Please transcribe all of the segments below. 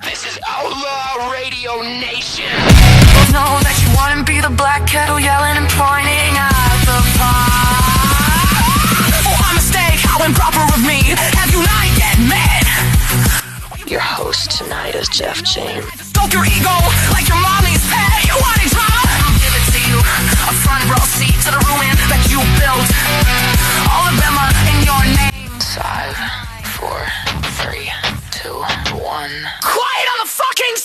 This is Outlaw Radio Nation. Know that you wanna be the black kettle yelling and pointing at the pot. Oh, a mistake, how improper of me. Have you not yet met? Your host tonight is Jeff James. Stroke your ego like your mommy's pet. You want it drama? I'll give it to you. A front row seat to the ruin that you built. Alabama in your name. 5, 4, 3, 2, 1. Quiet on the fucking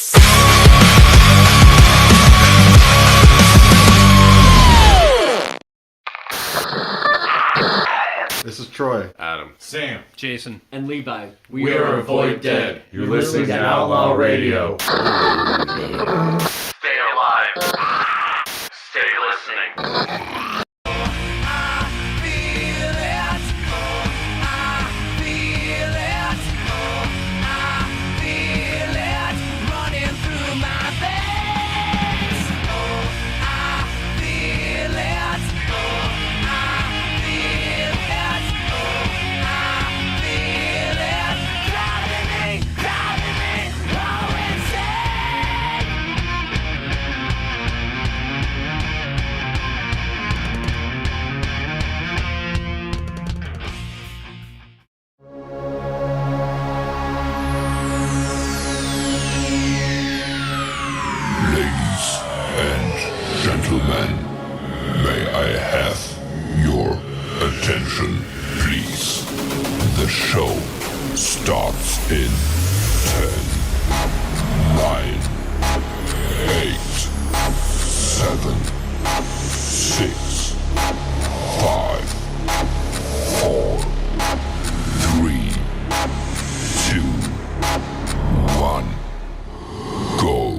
This is Troy, Adam, Sam, Jason, and Levi. we are Avoid Dead. You're listening to Outlaw Radio. Stay alive. Stay listening. Gentlemen, may I have your attention, please? The show starts in 10, 9, 8, 7, 6, 5, 4, 3, 2, 1, go.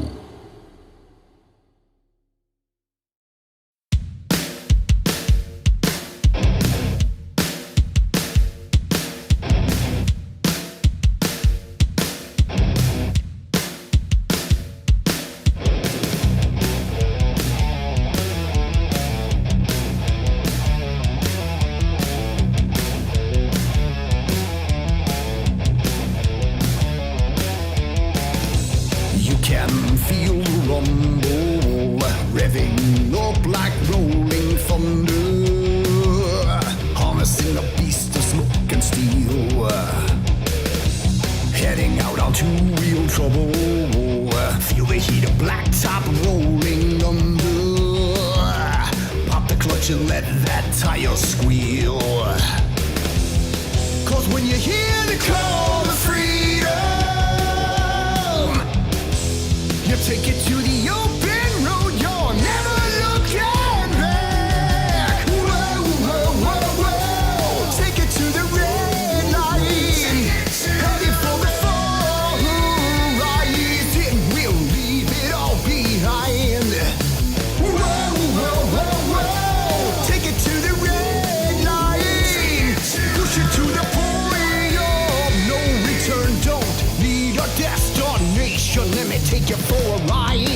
Let me take you for a ride.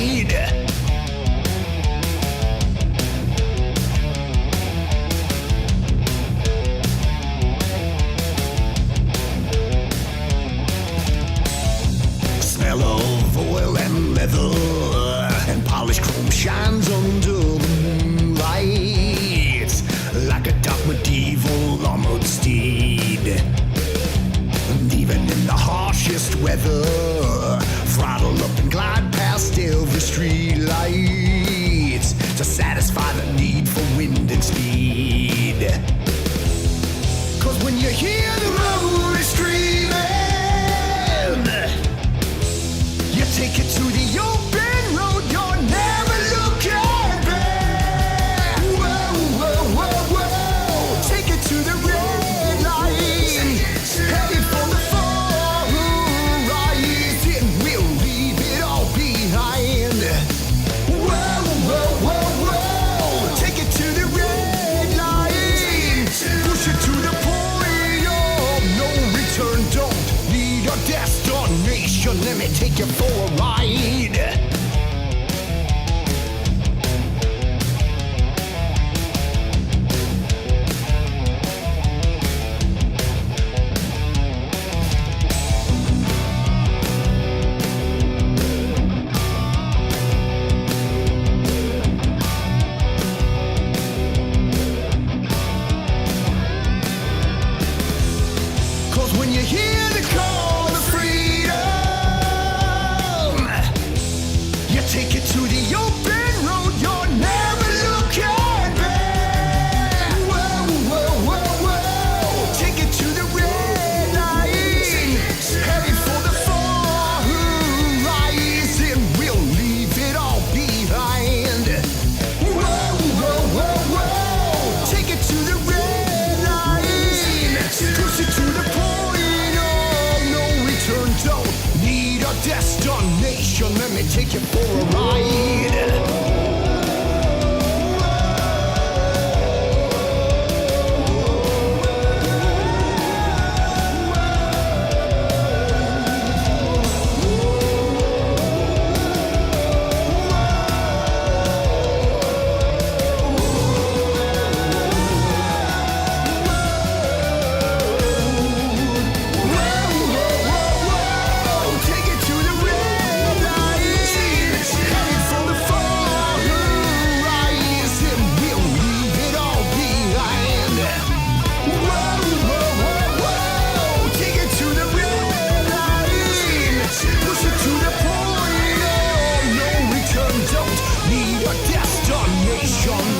you for a ride.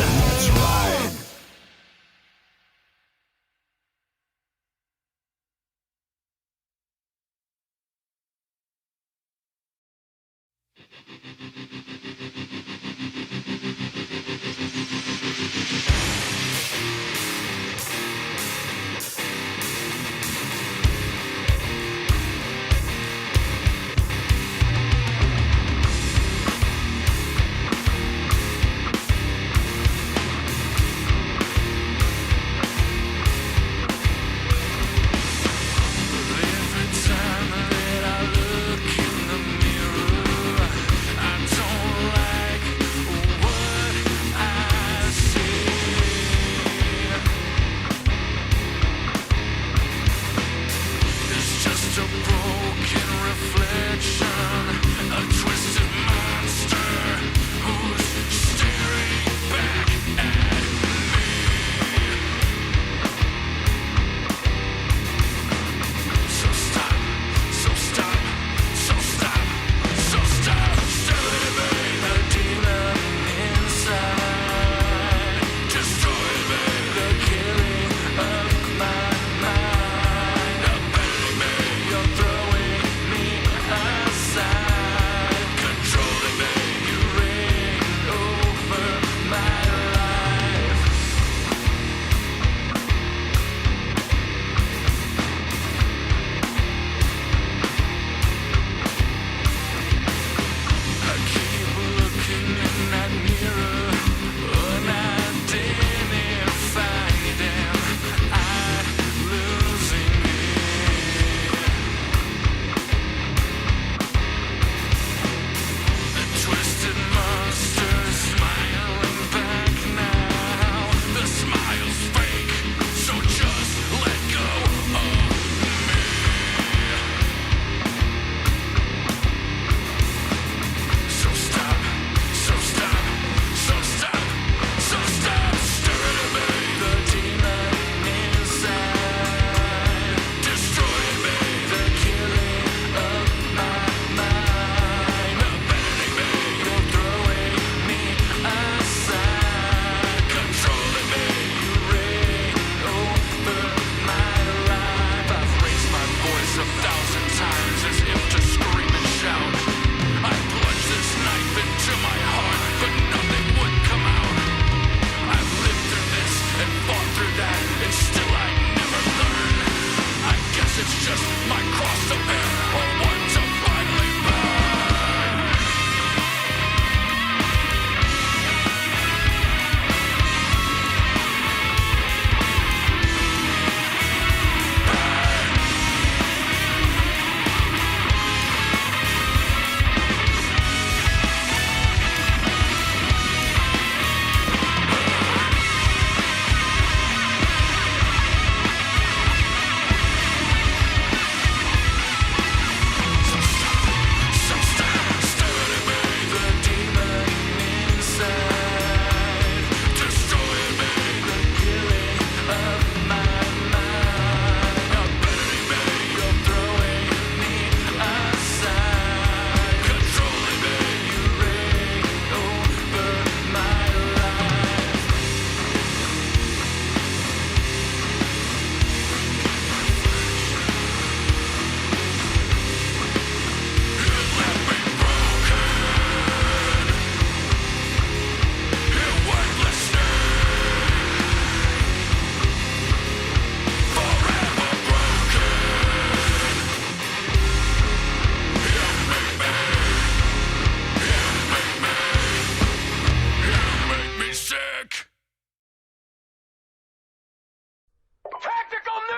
That's right. Every time that I look in the mirror, I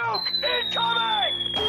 Nuke incoming!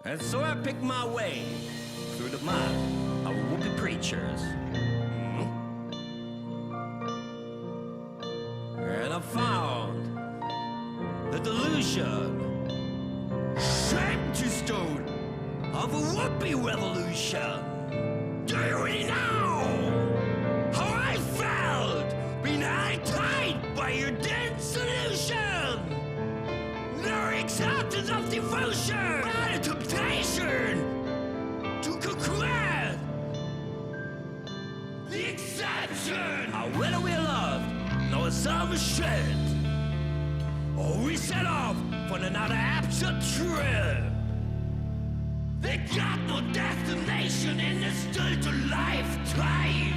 And so I picked my way through the mud of whoopee preachers. And I found the delusion, shaped to stone of a whoopee revolution. Do you know how I felt being high-tied by your dead solution? No acceptance of devotion, but a temptation to conquer the exception. Whether we loved, nor self-assured, or we set off for another absurd trip. They got no destination in this still lifetime.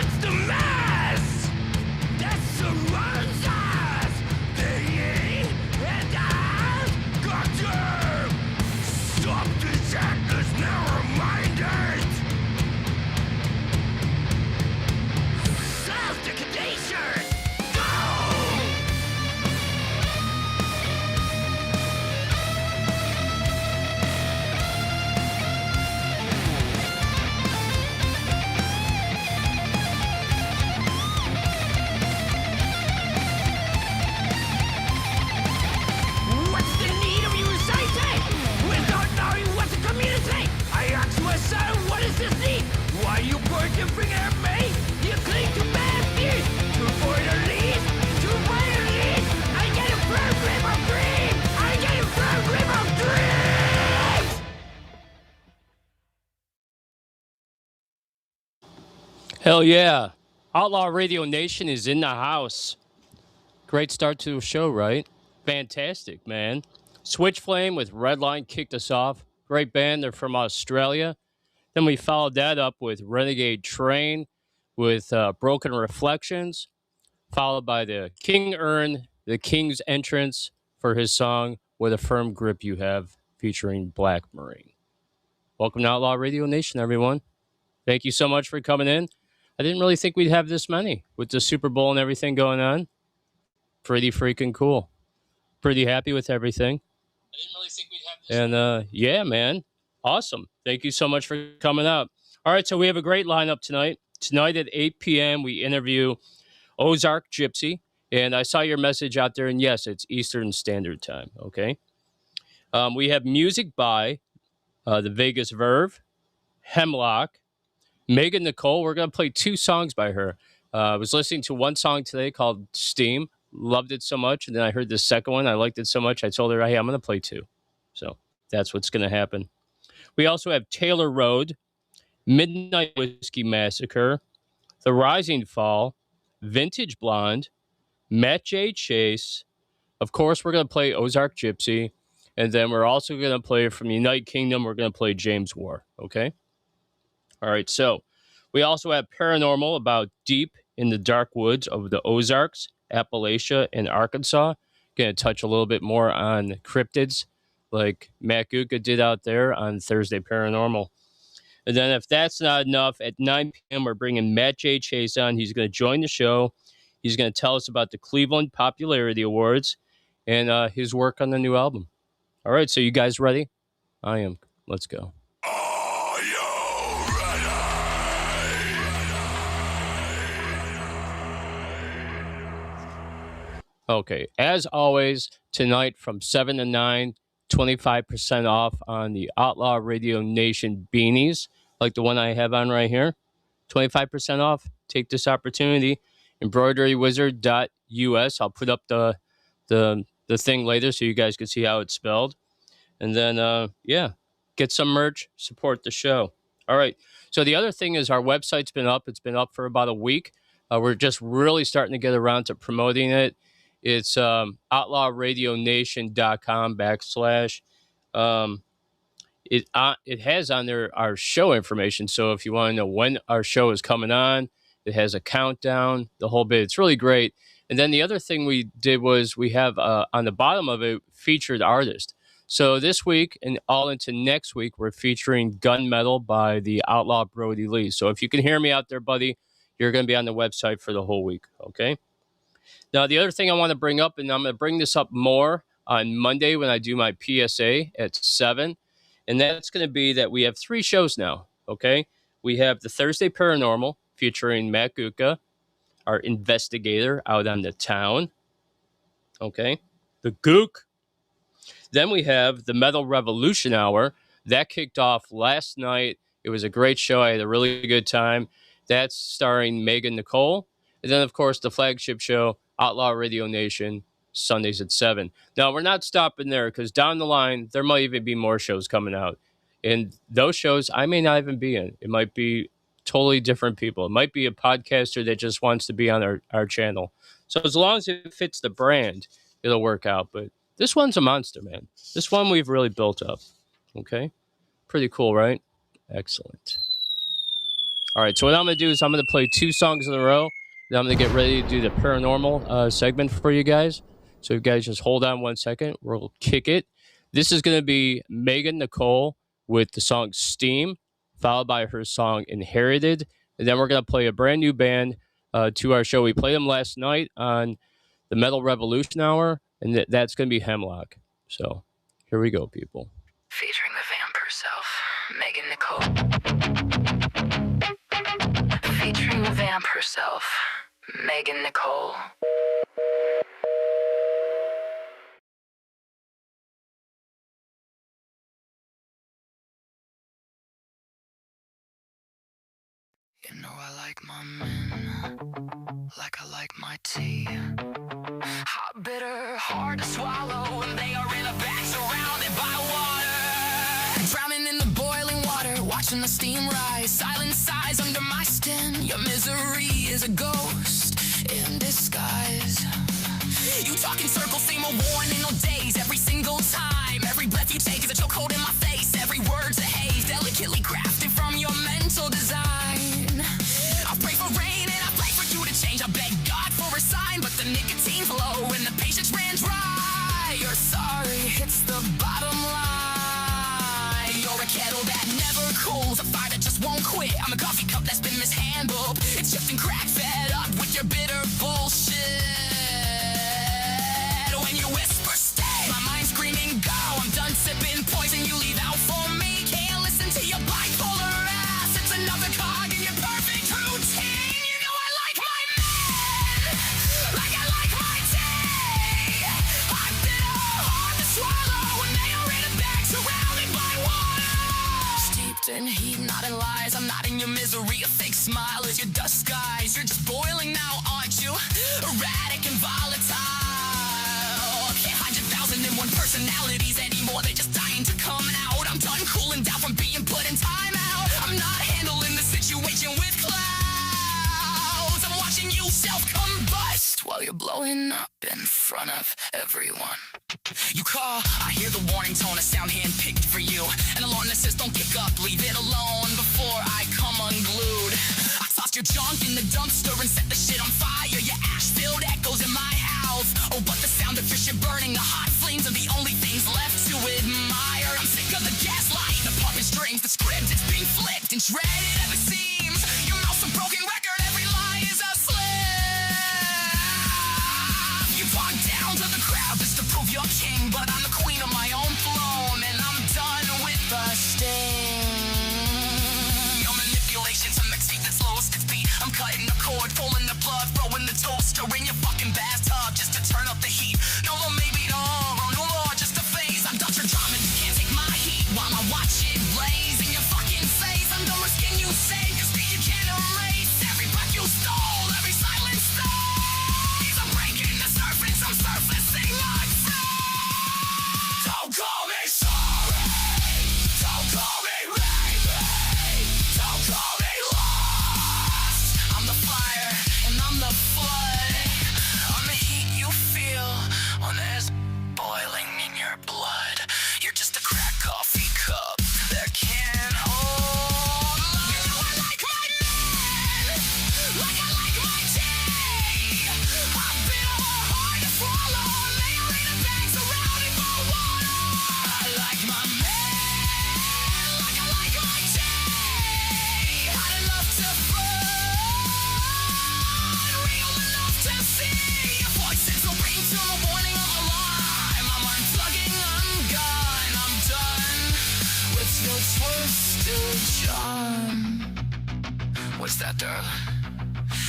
It's the mass that surrounds us. They ain't and I've got to stop this actors narrow-minded. Self-degradation. Hell yeah. Outlaw Radio Nation is in the house. Great start to the show, right? Fantastic, man. Switch Flame with Redline kicked us off. Great band. They're from Australia. Then we followed that up with Renegade Train with Broken Reflections, followed by the King Earn, the King's Entrance for his song What a Firm Grip You Have, featuring Black Marine. Welcome to Outlaw Radio Nation, everyone. Thank you so much for coming in. I didn't really think we'd have this many with the Super Bowl and everything going on. Pretty freaking cool. Pretty happy with everything. I didn't really think we'd have this. And yeah, man. Awesome. Thank you so much for coming out. All right, so we have a great lineup tonight. Tonight at 8 p.m., we interview Ozark Gypsy. And I saw your message out there, and yes, it's Eastern Standard Time, okay? We have music by the Vegas Verve, Hemlock, Megan Nicole. We're going to play 2 songs by her. I was listening to one song today called Steam. Loved it so much. And then I heard the second one. I liked it so much. I told her, hey, I'm going to play 2. So that's what's going to happen. We also have Taylor Road, Midnight Whiskey Massacre, The Rising Fall, Vintage Blonde, Matt J. Chase. Of course, we're going to play Ozark Gypsy. And then we're also going to play from the United Kingdom. We're going to play James War. Okay? All right. So we also have Paranormal about deep in the dark woods of the Ozarks, Appalachia, and Arkansas. Going to touch a little bit more on cryptids like Matt Guka did out there on Thursday Paranormal. And then if that's not enough, at 9 p.m., we're bringing Matt J. Chase on. He's going to join the show. He's going to tell us about the Cleveland Popularity Awards and his work on the new album. All right, so you guys ready? I am. Let's go. Are you ready? Okay, as always, tonight from 7 to 9, 25% off on the Outlaw Radio Nation beanies, like the one I have on right here. 25% off. Take this opportunity. Embroiderywizard.us. I'll put up the thing later so you guys can see how it's spelled. And then, yeah, get some merch, support the show. All right. So the other thing is our website's been up. It's been up for about a week. We're just really starting to get around to promoting it. It's outlawradionation.com/. It has on there our show information. So if you want to know when our show is coming on, it has a countdown, the whole bit. It's really great. And then the other thing we did was we have on the bottom of it featured artist. So this week and all into next week, we're featuring Gunmetal by the Outlaw Brody Lee. So if you can hear me out there, buddy, you're going to be on the website for the whole week, okay? Now, the other thing I want to bring up, and I'm going to bring this up more on Monday when I do my PSA at 7, and that's going to be that we have 3 shows now, okay? We have the Thursday Paranormal featuring Matt Guka, our investigator out on the town, okay? The Gook. Then we have the Metal Revolution Hour. That kicked off last night. It was a great show. I had a really good time. That's starring Megan Nicole. And then, of course, the flagship show, Outlaw Radio Nation, Sundays at 7. Now, we're not stopping there because down the line, there might even be more shows coming out. And those shows, I may not even be in. It might be totally different people. It might be a podcaster that just wants to be on our channel. So as long as it fits the brand, it'll work out. But this one's a monster, man. This one we've really built up. Okay? Pretty cool, right? Excellent. All right, so what I'm going to do is I'm going to play 2 songs in a row. Then I'm going to get ready to do the paranormal segment for you guys. So you guys just hold on 1 second. We'll kick it. This is going to be Megan Nicole with the song Steam, followed by her song Inherited. And then we're going to play a brand new band to our show. We played them last night on the Metal Revolution Hour, and that's going to be Hemlock. So here we go, people. Featuring the vamp herself, Megan Nicole. Featuring the vamp herself, Megan Nicole. You know I like my men like I like my tea. Hot, bitter, hard to swallow when they are in a bag surrounded by water. Drowning in the boiling water, watching the steam rise. Silent sighs under my skin. Your misery is a ghost in disguise. You talk in circles, same old warning on days. Every single time, every breath you take is a chokehold in my face. Every word's a haze, delicately crafted from your mental design. I pray for rain and I pray for you to change. I beg God for a sign, but the nicotine's low and the patience ran dry. You're sorry, it's the bottom line. You're a kettle that never cools, a fire that just won't quit. I'm a coffee cup that's been mishandled. It's chipped and cracked, fed up with your bitter bullshit. When you whisper stay, my mind's screaming go. I'm done sipping poison you leave out for me. Can't listen to your bipolar ass. It's another cog in your perfect routine. You know I like my men like I like my tea. I'm bitter, hard to swallow, and they are in a bag surrounded by water. Steeped in heat, not in lies. I'm not in your misery. A fake smile is your disguise. You're just boiling now, aren't you? Erratic and volatile. One personalities anymore, they're just dying to come out. I'm done cooling down from being put in timeout. I'm not handling the situation with clouds. I'm watching you self-combust while you're blowing up in front of everyone. You call, I hear the warning tone, a sound hand-picked for you. An alarm that says don't kick up, leave it alone before I come unglued. I tossed your junk in the dumpster and set the shit on fire. Your ash-filled echoes in my house. Oh, but the sound of your shit burning, the hot flames are the only things left to admire. I'm sick of the gaslight, the puppet strings, the script, it's being flipped and shredded at the seams. Your mouth's a broken record, every lie is a slip. You walk down to the crowd just to prove you're king, but I'm the queen of my own throne, and I'm done with the sting. Your manipulation to mixtape that's lowest its beat. I'm cutting the cord, pulling the plug, throwing the toaster in your fucking bathtub just to turn up the heat. No more, maybe no more, just a phase. I'm Dr. Drama, you can't take my heat while I watch it blaze in your fucking face. I'm done risking you say, cause speed you can't erase. Every breath you stole, every silence stays. I'm breaking the surface, I'm surfacing like free. Don't call me sorry, don't call me baby, don't call me lost. I'm the fire and I'm the flood. I'm the heat you feel when there's boiling in your blood. You're just a cracked coffee cup that can't hold love. You know I like my men like I like my tea. I'm bitter, hard to swallow, and they are in a bag surrounded by water. I like my men like I like my tea. Hot enough to burn, real enough to see. Your voices will ring till the morning of alarm. I'm unplugging, I'm gone, I'm done with your twisted charm. What's that, darling?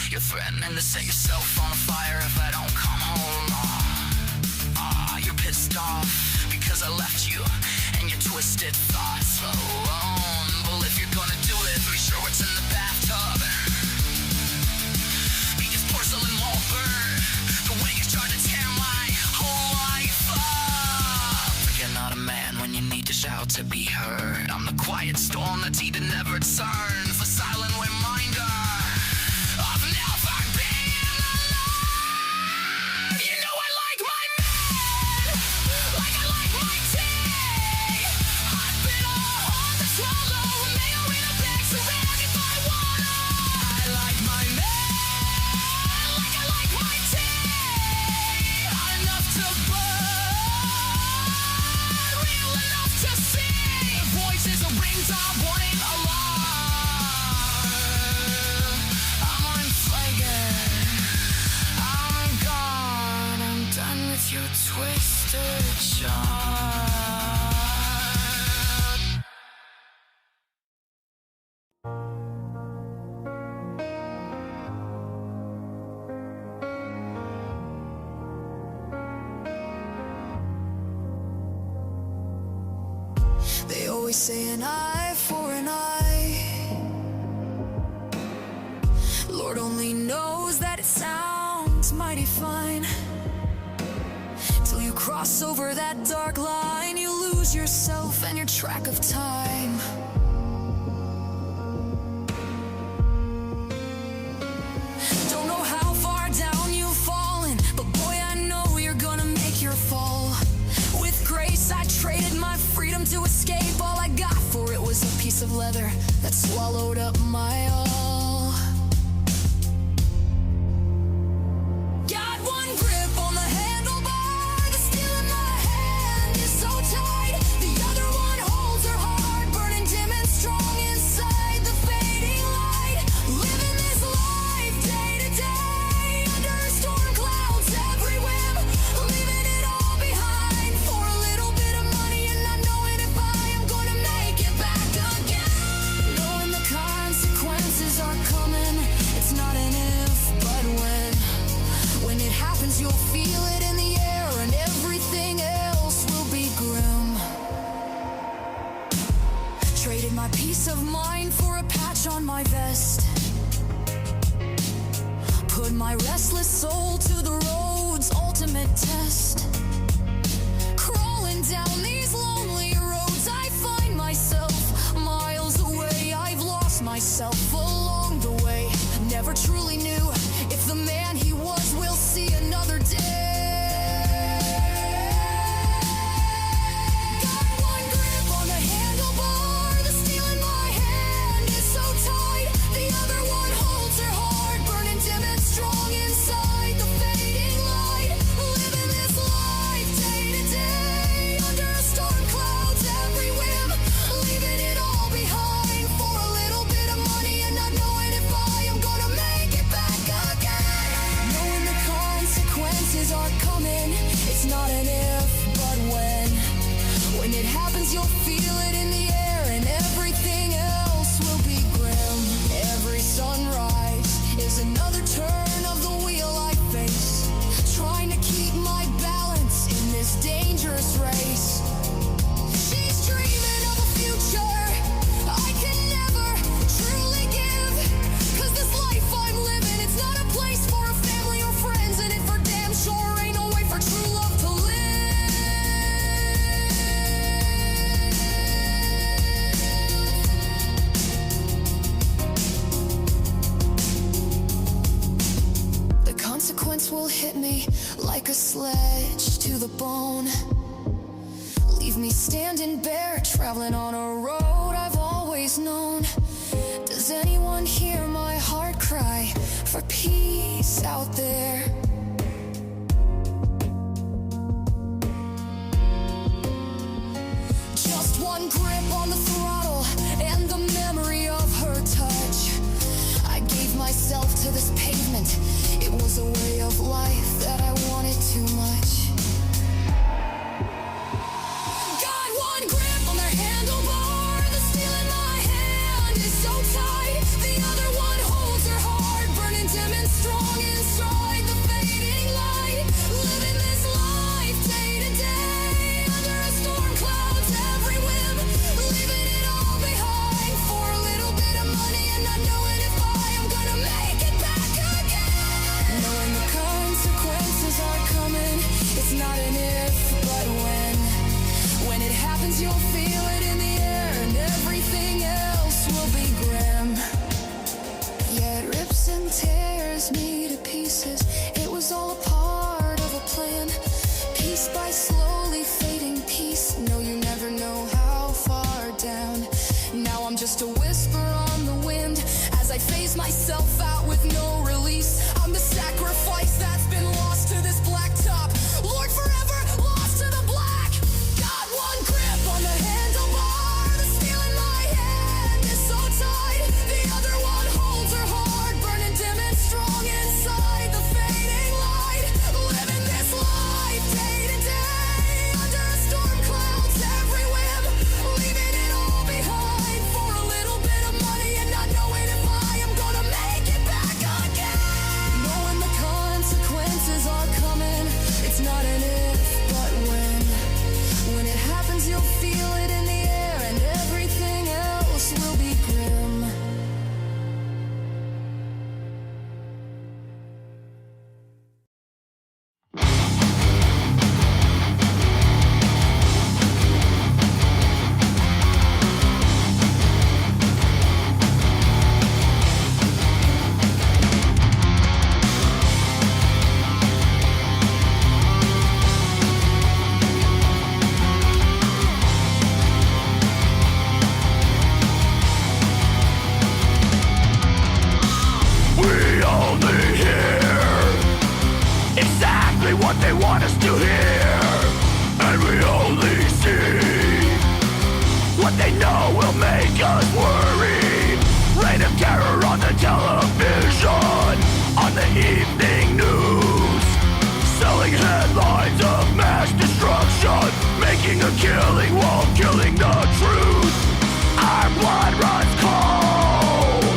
You're threatening to set yourself on fire if I don't come home. You're pissed off because I left you and your twisted thoughts alone. Well, if you're gonna do it, be sure it's in the bathtub. Because porcelain won't burn the way you tried to tear my whole life up. You're not a man when you need to shout to be heard. I'm the quiet storm that's either never turns, the silent reminder of never being alone. You know I like my men like I like my tea. I'm bitter, hard to swallow, and they are in a bag surrounded by water. I like my men like I like my tea. Hot enough to burn, real enough to see. Voices are rings are warning alarm. I'm unflagging, I'm gone, I'm done with your twisted charm. They always say an eye for an eye. Lord only knows that it sounds mighty fine. Till you cross over that dark line, you lose yourself and your track of time. Don't know how far down you've fallen, but boy, I know you're gonna your fall. With grace, I traded my freedom to escape. All I got for it was a piece of leather that swallowed up my all. Got one grip on the handlebar, the steel in my hand is so tight. The other one holds her heart, burning dim and strong inside the fading light. Living this life day to day, under storm clouds every whim, leaving it all behind for a little bit of money and not knowing if I am gonna make it back again. Knowing the consequences are coming, it's not an if but when. When it happens, you'll feel it in the air, and everything else will be grim. Traded my peace of mind for a patch on my vest. Put my restless soul to the road's ultimate test. Crawling down these lonely roads, I find myself miles away. I've lost myself along the way. Never truly knew if the man he was will see another day. Got one grip on the handlebar, the steel in my hand is so tight. The other one holds her heart, burning dim and strong inside the fading light. Living this life day to day, under storm clouds every whim, leaving it all behind for a little bit of money and not knowing if I am gonna make it back again. Knowing the consequences are coming, it's not an if but when. When it happens, you'll feel it in the air, and everything else will be grim. Every sunrise is another turn of the wheel I face, trying to keep my balance in this dangerous race. She's dreaming of a future I can never truly give, 'cause this life I'm living, it's not a place for a family or friends, and it for damn sure ain't no way for true love to live. The consequence will hit me like a sledge to the bone. Leave me standing bare, traveling on a road I've always known. Does anyone hear my heart cry for peace out there? Just one grip on the throttle and the memory of her touch. I gave myself to this pavement. It was a way of life that I wanted too much. Got one grip on the handlebar, the steel in my hand is so tight. The other one holds her heart, burning dim and strong inside the fading what they want us to hear, and we only see what they know will make us worry. Reign of terror on the television, on the evening news, selling headlines of mass destruction, making a killing while killing the truth. Our blood runs cold.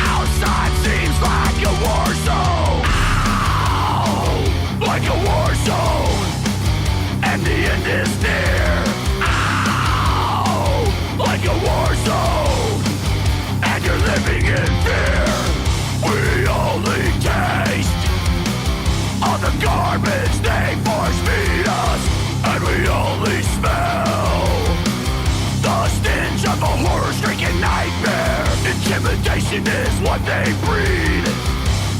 Outside seems like a war zone. Ow! Like a war zone. And the end is near. Ow! Like a war zone. And you're living in fear. We only taste all the garbage they force feed us, and we only smell the stench of a horror-stricken nightmare. Intimidation is what they breed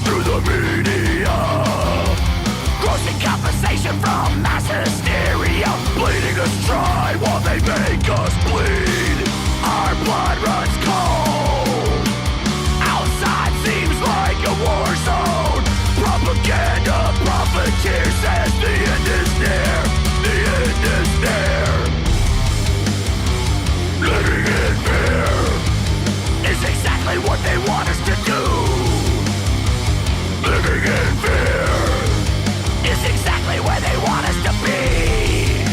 through the media. Grossing compensation from mass hysteria, bleeding us dry while they make us bleed. Our blood runs cold. Outside seems like a war zone. Propaganda profiteer says the end is near. The end is near. Living in fear is exactly what they want us to do. Living in fear is exactly where they want us to be.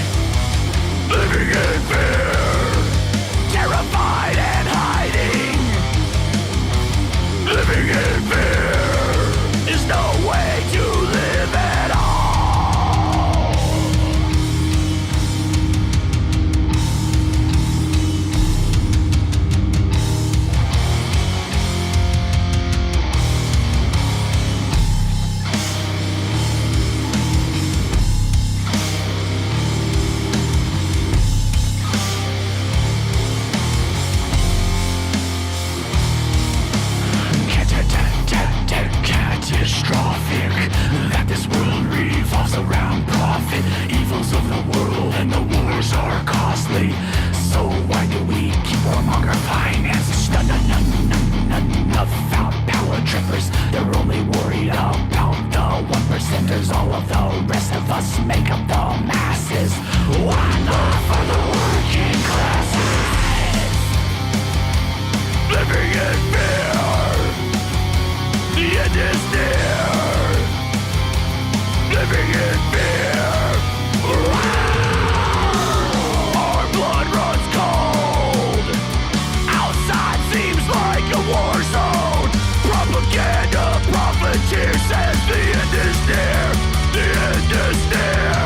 Living in fear, terrified and hiding. Living in fear is no way to live at all. Catastrophic, that this world revolves around profit. Evils of the world and the wars are costly. So why do we keep warmonger finances? None about power trippers. They're only worried about the 1%ers. All of the rest of us make up the masses. Why not for the working classes? Living in fear, the end is near. Living in fear. Our blood runs cold. Outside seems like a war zone. Propaganda profiteer says the end is near. The end is near.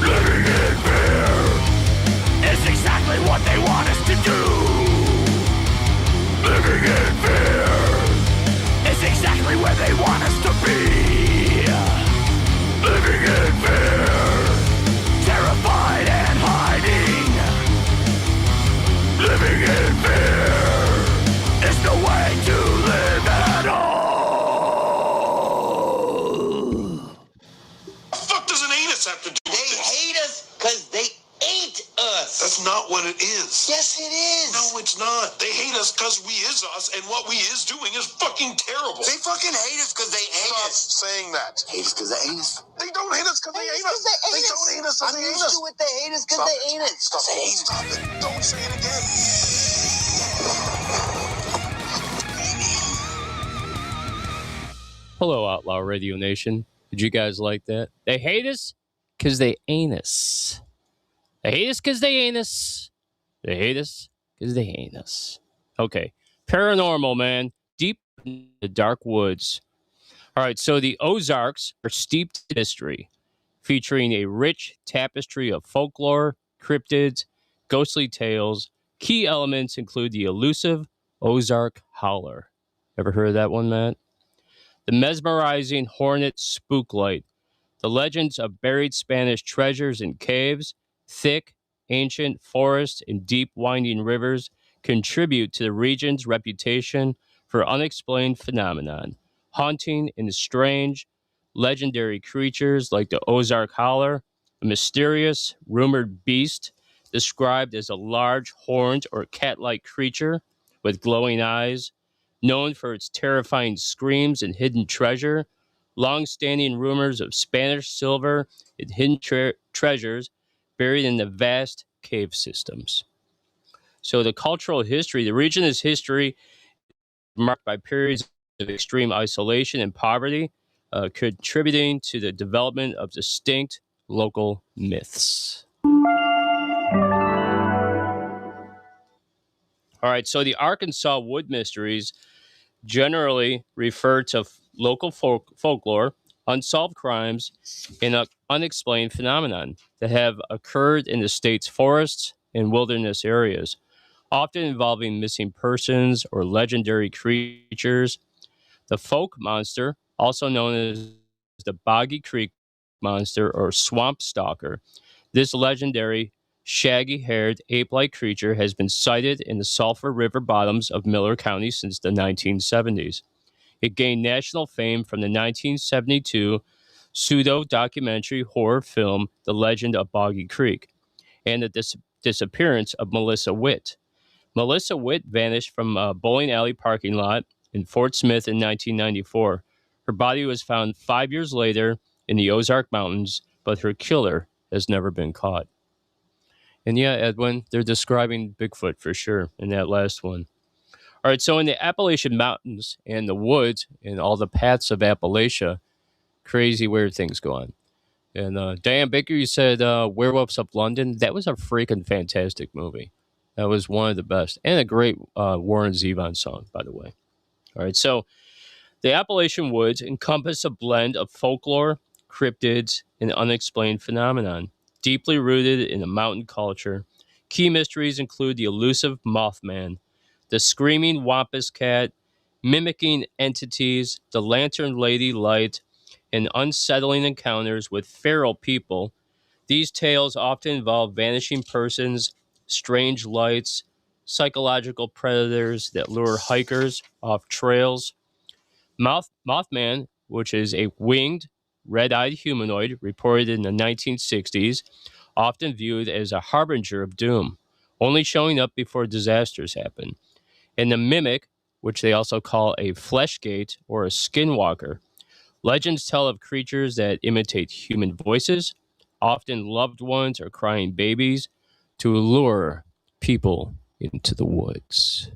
Living in fear is exactly what they want us to do. Living in fear is exactly where they want us to be. Living in fear, terrified and hiding. Living in fear is the way to live at all. The fuck does an anus have to do with this? They hate us because they ain't us. That's not what it is. Yes, it is. No, it's not. They hate us because we is us, and what we is doing is fucking terrible. They fucking hate us because they ain't Stop us. saying that. Hate us because they ain't us. They don't hate us because they ain't us. They don't hate us because I'm they ain't used us. to it. They hate us because they ain't us. Stop it. Stop it. Don't say it again. Hello, Outlaw Radio Nation. Did you guys like that? They hate us because they ain't us. They hate us because they ain't us. They hate us because they ain't us. Okay. Paranormal, man. Deep in the dark woods. All right, so the Ozarks are steeped in history, featuring a rich tapestry of folklore, cryptids, ghostly tales. Key elements include the elusive Ozark Howler. Ever heard of that one, Matt? The mesmerizing Hornet Spooklight, the legends of buried Spanish treasures in caves, thick, ancient forests, and deep winding rivers contribute to the region's reputation for unexplained phenomenon, haunting and strange, legendary creatures like the Ozark Howler, a mysterious, rumored beast described as a large, horned, or cat-like creature with glowing eyes, known for its terrifying screams and hidden treasure, long-standing rumors of Spanish silver and hidden treasures buried in the vast cave systems. So the cultural history, the region's history marked by periods of extreme isolation and poverty, contributing to the development of distinct local myths. All right, so the Arkansas Wood Mysteries generally refer to local folklore, unsolved crimes, and unexplained phenomenon that have occurred in the state's forests and wilderness areas, often involving missing persons or legendary creatures. The folk monster, also known as the Boggy Creek monster or swamp stalker, this legendary shaggy-haired ape-like creature has been sighted in the Sulphur River bottoms of Miller County since the 1970s. It gained national fame from the 1972 pseudo-documentary horror film The Legend of Boggy Creek and the disappearance of Melissa Witt. Melissa Witt vanished from a bowling alley parking lot in Fort Smith in 1994. Her body was found 5 years later in the Ozark Mountains, but her killer has never been caught. And yeah, Edwin, they're describing Bigfoot for sure in that last one. All right, so in the Appalachian Mountains and the woods and all the paths of Appalachia, crazy weird things go on. And Diane Baker, you said Werewolves of London. That was a freaking fantastic movie. That was one of the best. And a great Warren Zevon song, by the way. All right, so the Appalachian woods encompass a blend of folklore, cryptids, and unexplained phenomenon, deeply rooted in the mountain culture. Key mysteries include the elusive Mothman, the screaming Wampus Cat, mimicking entities, the Lantern Lady Light, and unsettling encounters with feral people. These tales often involve vanishing persons, strange lights, psychological predators that lure hikers off trails. Mothman, which is a winged, red-eyed humanoid reported in the 1960s, often viewed as a harbinger of doom, only showing up before disasters happen. And the mimic, which they also call a fleshgate or a skinwalker. Legends tell of creatures that imitate human voices, often loved ones or crying babies, to lure people into the woods.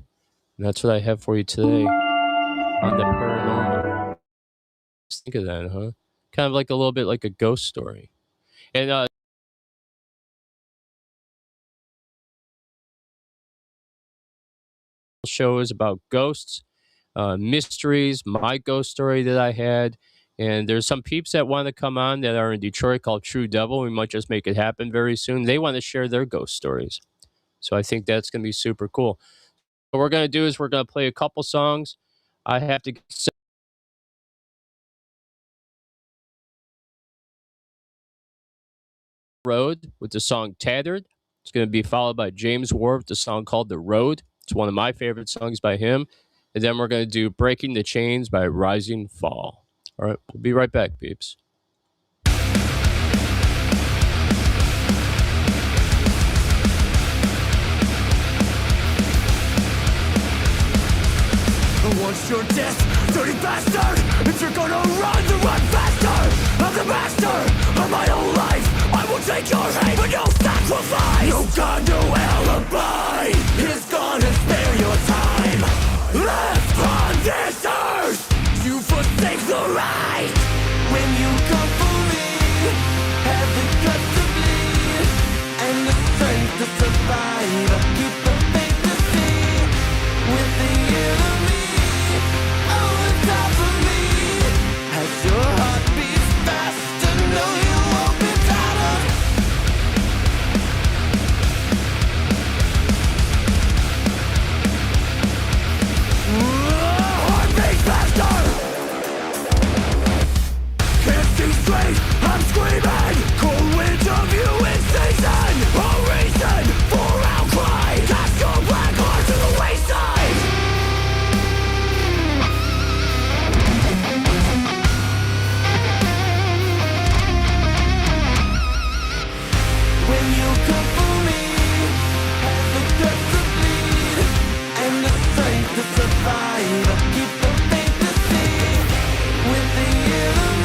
And that's what I have for you today on the paranormal. Just think of that, huh? Kind of like a little bit like a ghost story. And show is about ghosts, mysteries, my ghost story that I had. And there's some peeps that want to come on that are in Detroit called True Devil. We might just make it happen very soon. They want to share their ghost stories. So I think that's going to be super cool. What we're going to do is we're going to play a couple songs. I have to Road with the song Tattered. It's going to be followed by James Ward with the song called The Road. It's one of my favorite songs by him. And then we're going to do Breaking the Chains by Rising Fall. All right, we'll be right back, peeps. Once you're dead, dirty bastard, if you're gonna run, then run faster. I'm the master of my own life. I will take your hate, but no sacrifice. No God, no alibi is gonna spare your time. Left on this earth, you forsake the right. When you come for me, have the guts to bleed and the strength to survive. Keep the faith to see with the enemy on top of me. As your heart beats faster, know you won't be tired. Heart beats faster. Can't see straight, I'm screaming. Cold winds of you in season. A reason for outcry. Cast your black heart to the wayside. When you come for me, have the guts to bleed and the strength to survive. Keep the faith to see with the enemy.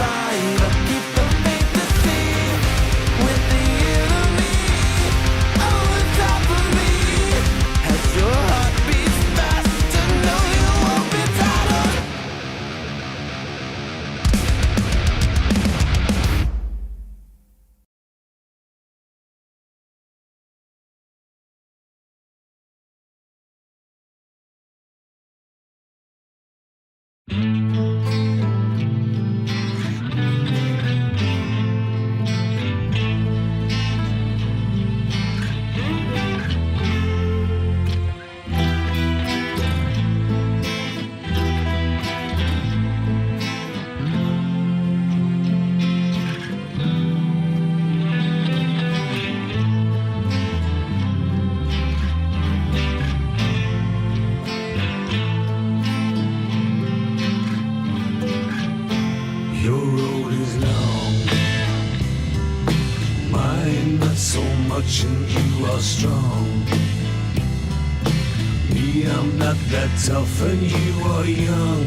alive. Keep the faith to see with the enemy over top of me. As your heart beats fast to know you won't be tired. Your road is long, mine not so much, and you are strong. Me, I'm not that tough, and you are young.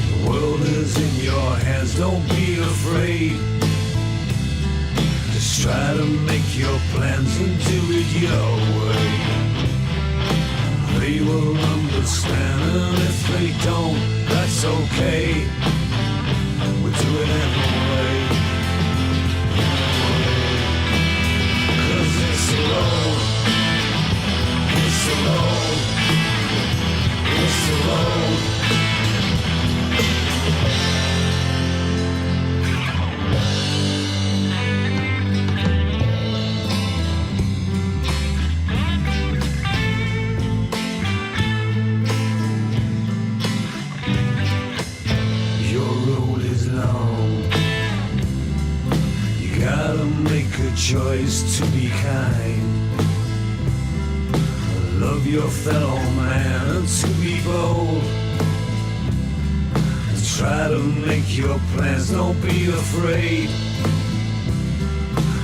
The world is in your hands, don't be afraid. Just try to make your plans and do it your way. They will understand, and if they don't, that's okay. We'll do it anyway. 'Cause it's the road. It's the road. It's the road. Your road is long. You gotta make a choice to be kind. Love your fellow man and to be bold. And try to make your plans, don't be afraid.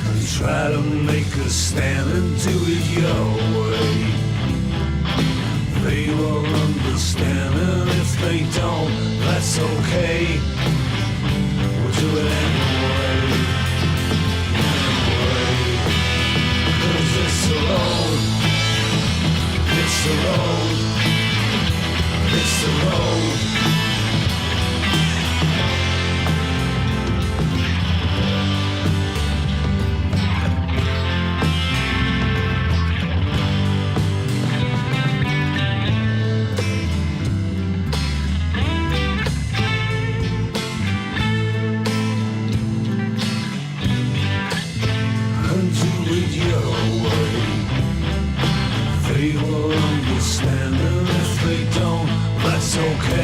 And try to make a stand and do it your way. They will understand, and if they don't, that's okay. We'll do it anyway. Anyway. 'Cause it's the road. It's the road. It's the road. And do it your way. They will understand, and if they don't, that's okay.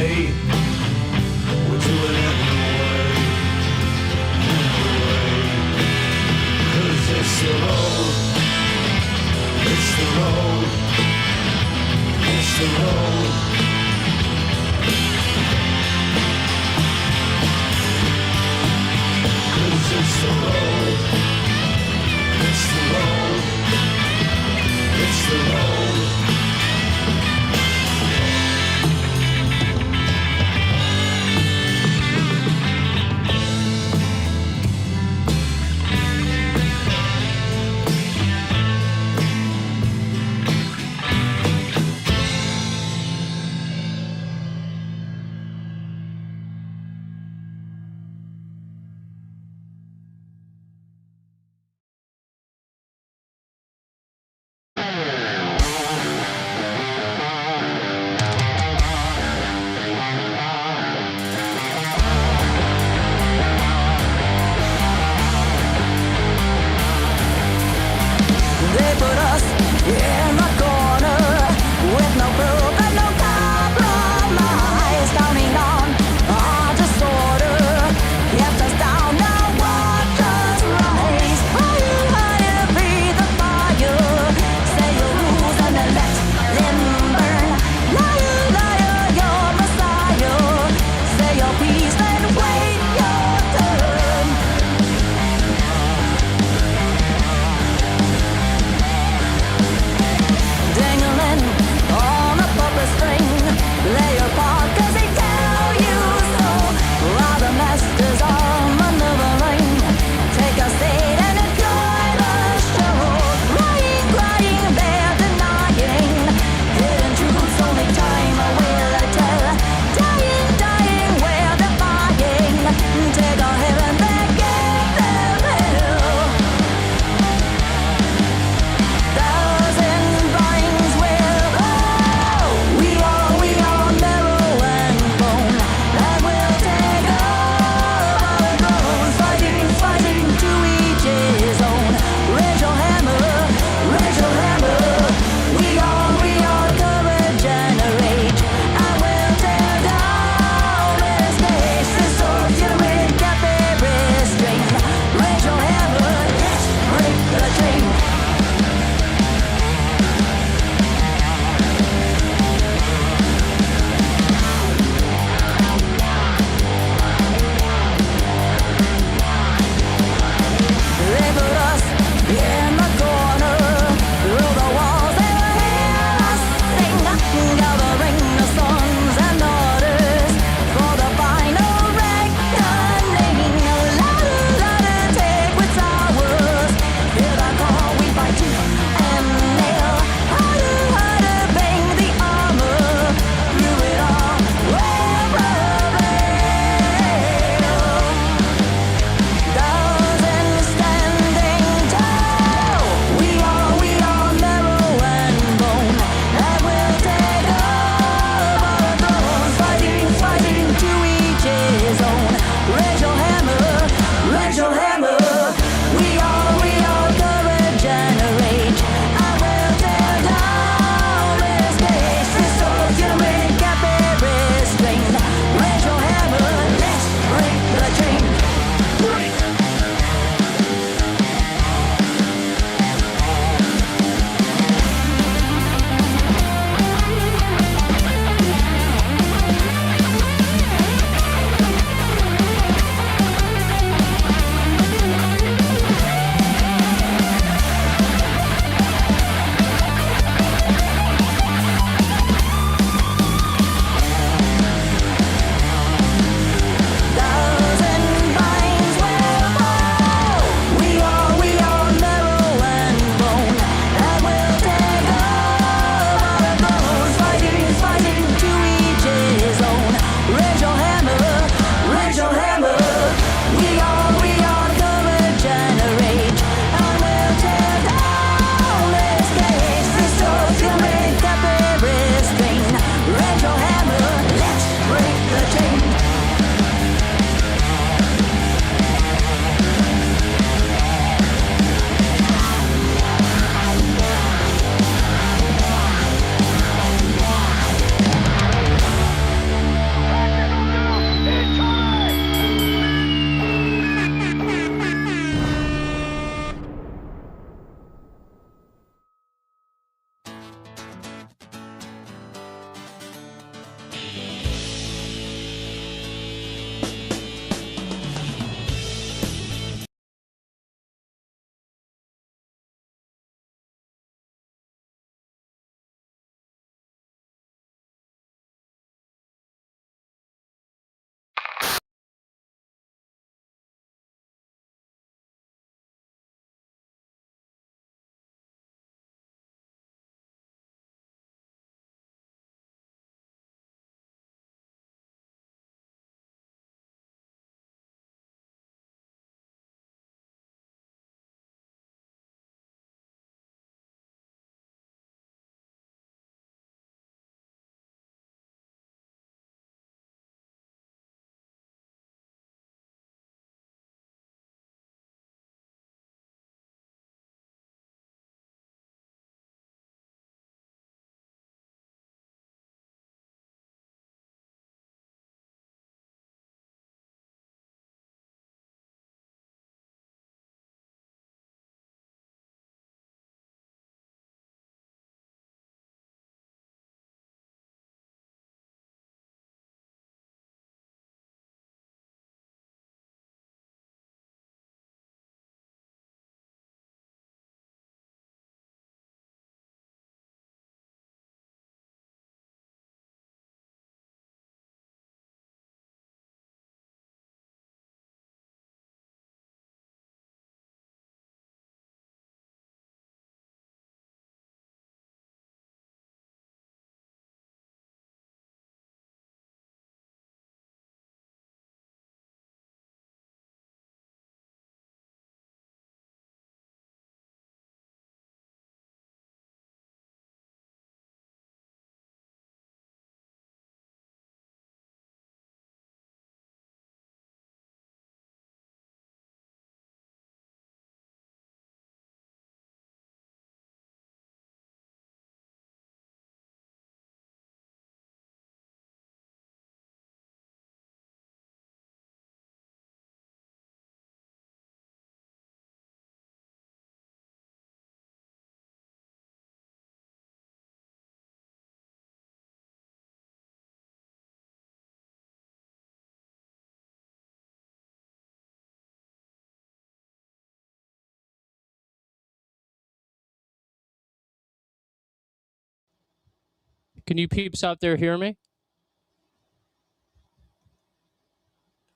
Can you peeps out there hear me?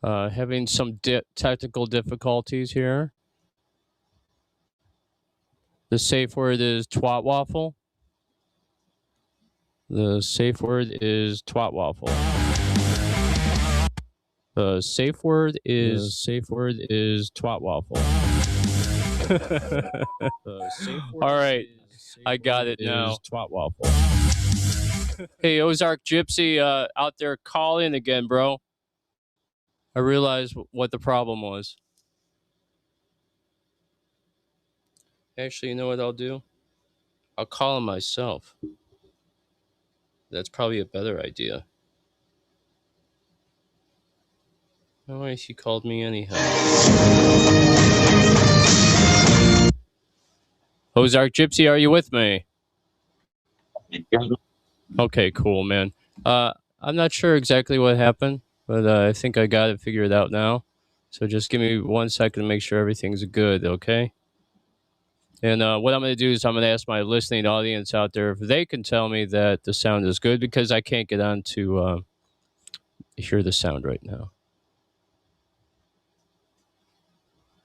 Having some technical difficulties here. The safe word is twat waffle. The safe word is twat waffle. The safe word is twat waffle. All right, I got it now. Twat waffle. Hey, Ozark Gypsy, out there calling again, bro. I realized what the problem was. Actually, you know what I'll do? I'll call him myself. That's probably a better idea. No way he called me anyhow. Ozark Gypsy, are you with me? Okay, cool, man. I'm not sure exactly what happened, but I think I got it figured out now. So just give me 1 second to make sure everything's good, okay? And what I'm going to do is I'm going to ask my listening audience out there if they can tell me that the sound is good, because I can't get on to hear the sound right now.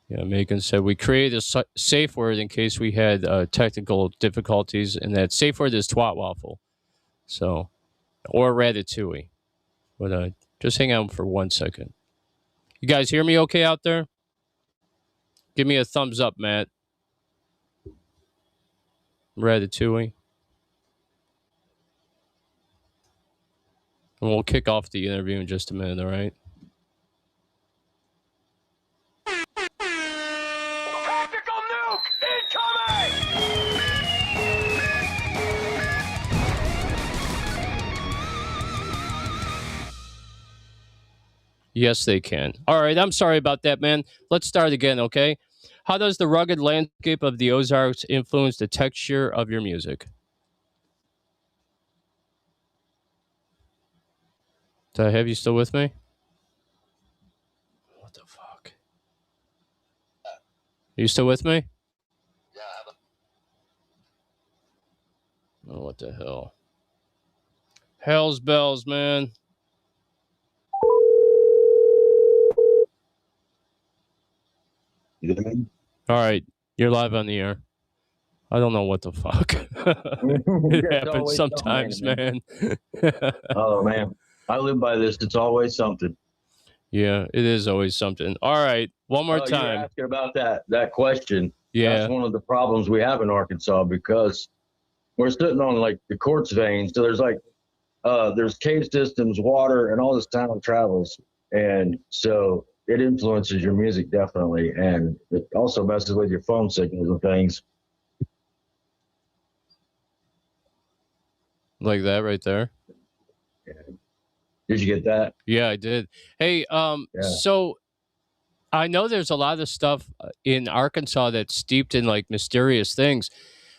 Yeah, Megan said we created a safe word in case we had technical difficulties, and that safe word is twat waffle. So, or ratatouille. But just hang on for 1 second. You guys hear me okay out there? Give me a thumbs up, Matt. Ratatouille. And we'll kick off the interview in just a minute, all right? Tactical nuke incoming! Yes, they can. All right, I'm sorry about that, man. Let's start again, okay? How does the rugged landscape of the Ozarks influence the texture of your music? Do I have you still with me? What the fuck? Are you still with me? Yeah. Oh, what the hell? Hell's bells, man. All right, you're live on the air. I don't know what the fuck. It happens sometimes, man. Oh, man. I live by this. It's always something. Yeah, it is always something. All right, one more time. You were asking about that question. Yeah. That's one of the problems we have in Arkansas, because we're sitting on like the quartz veins. So there's cave systems, water, and all this sound travels. And so it influences your music definitely. And it also messes with your phone signals and things. Like that right there. Yeah. Did you get that? Yeah, I did. Hey, so I know there's a lot of stuff in Arkansas that's steeped in like mysterious things.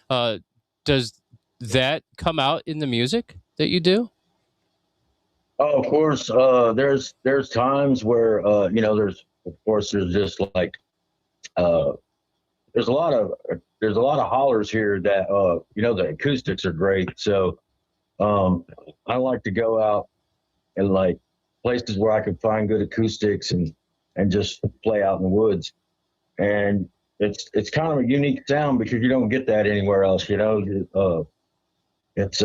Does that come out in the music that you do? Oh, of course. There's times where there's just like there's a lot of hollers here that the acoustics are great. So I like to go out and like places where I can find good acoustics and just play out in the woods. And it's kind of a unique sound because you don't get that anywhere else. It's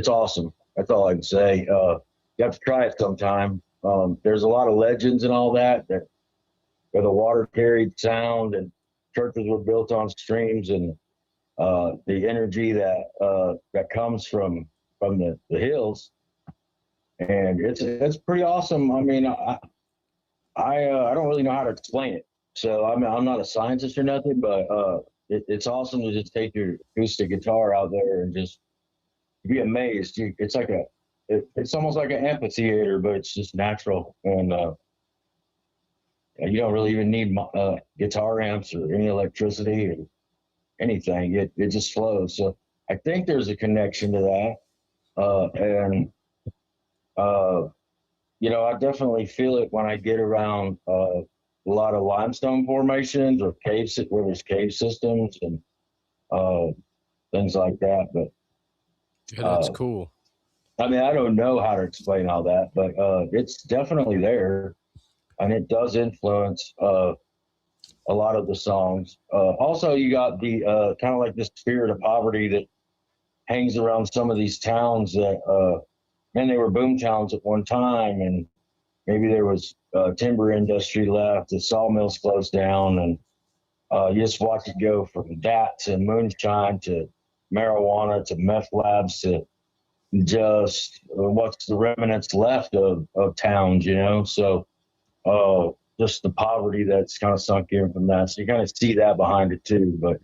awesome. That's all I can say. You have to try it sometime. There's a lot of legends and all that where the water carried sound and churches were built on streams, and the energy that comes from the hills, and it's pretty awesome. I mean, I don't really know how to explain it. So I'm not a scientist or nothing, but it's awesome to just take your acoustic guitar out there and just be amazed. It's almost like an amphitheater, but it's just natural, and you don't really even need guitar amps or any electricity or anything. It just flows. So I think there's a connection to that, and I definitely feel it when I get around a lot of limestone formations or where there's cave systems and things like that. But Yeah, that's cool. I mean, I don't know how to explain all that, but it's definitely there, and it does influence a lot of the songs. Also, you got the kind of like the spirit of poverty that hangs around some of these towns that, and they were boom towns at one time, and maybe there was timber industry left, the sawmills closed down, and you just watch it go from that to moonshine to marijuana to meth labs to just what's the remnants left of towns, you know? So just the poverty that's kind of sunk in from that. So you kind of see that behind it too. But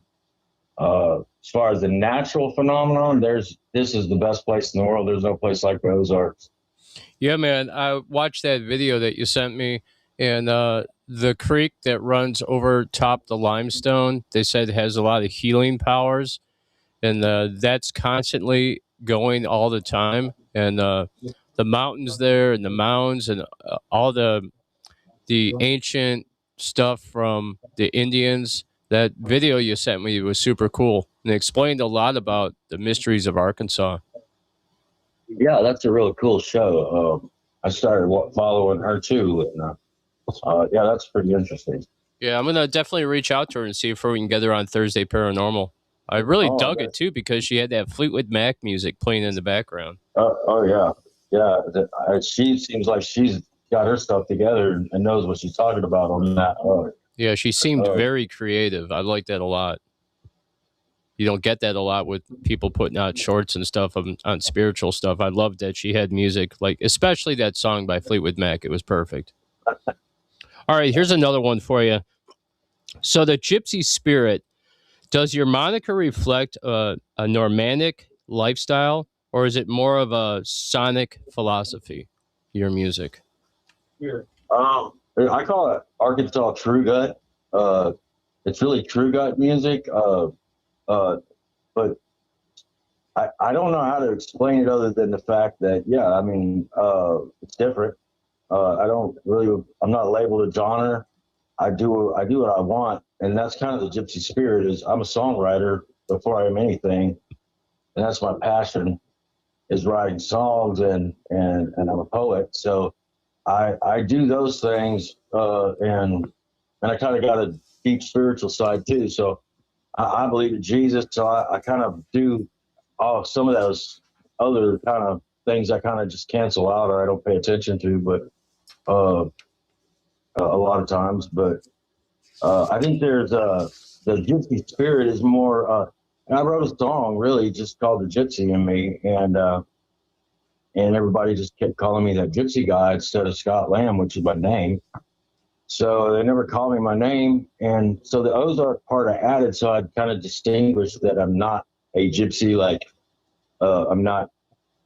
as far as the natural phenomenon, this is the best place in the world. There's no place like the Ozarks. Yeah, man. I watched that video that you sent me, and the creek that runs over top the limestone, they said has a lot of healing powers, and that's constantly going all the time. And the mountains there and the mounds and all the ancient stuff from the Indians. That video you sent me was super cool and explained a lot about the mysteries of Arkansas. Yeah, that's a really cool show. I started following her too, and yeah, that's pretty interesting. Yeah, I'm gonna definitely reach out to her and see if we can get her on Thursday Paranormal. I really dug it too because she had that Fleetwood Mac music playing in the background. Oh yeah, yeah. She seems like she's got her stuff together and knows what she's talking about on that. Yeah, she seemed very creative. I like that a lot. You don't get that a lot with people putting out shorts and stuff on spiritual stuff. I loved that she had music, like especially that song by Fleetwood Mac. It was perfect. All right, here's another one for you. So the gypsy spirit, does your moniker reflect a Normandic lifestyle, or is it more of a sonic philosophy, your music? I call it Arkansas True Gut. It's really True Gut music. But I don't know how to explain it other than the fact that, yeah, I mean, it's different. I'm not labeled a genre. I do what I want. And that's kind of the gypsy spirit is I'm a songwriter before I am anything. And that's my passion is writing songs and I'm a poet. So I do those things. And I kind of got a deep spiritual side too. So I believe in Jesus, so I kind of do some of those other kind of things I kind of just cancel out or I don't pay attention to, but a lot of times. But I think there's the gypsy spirit is more. And I wrote a song really just called "The Gypsy in Me," and everybody just kept calling me that gypsy guy instead of Scott Lamb, which is my name. So they never called me my name. And so the Ozark part I added, so I'd kind of distinguish that I'm not a gypsy, like I'm not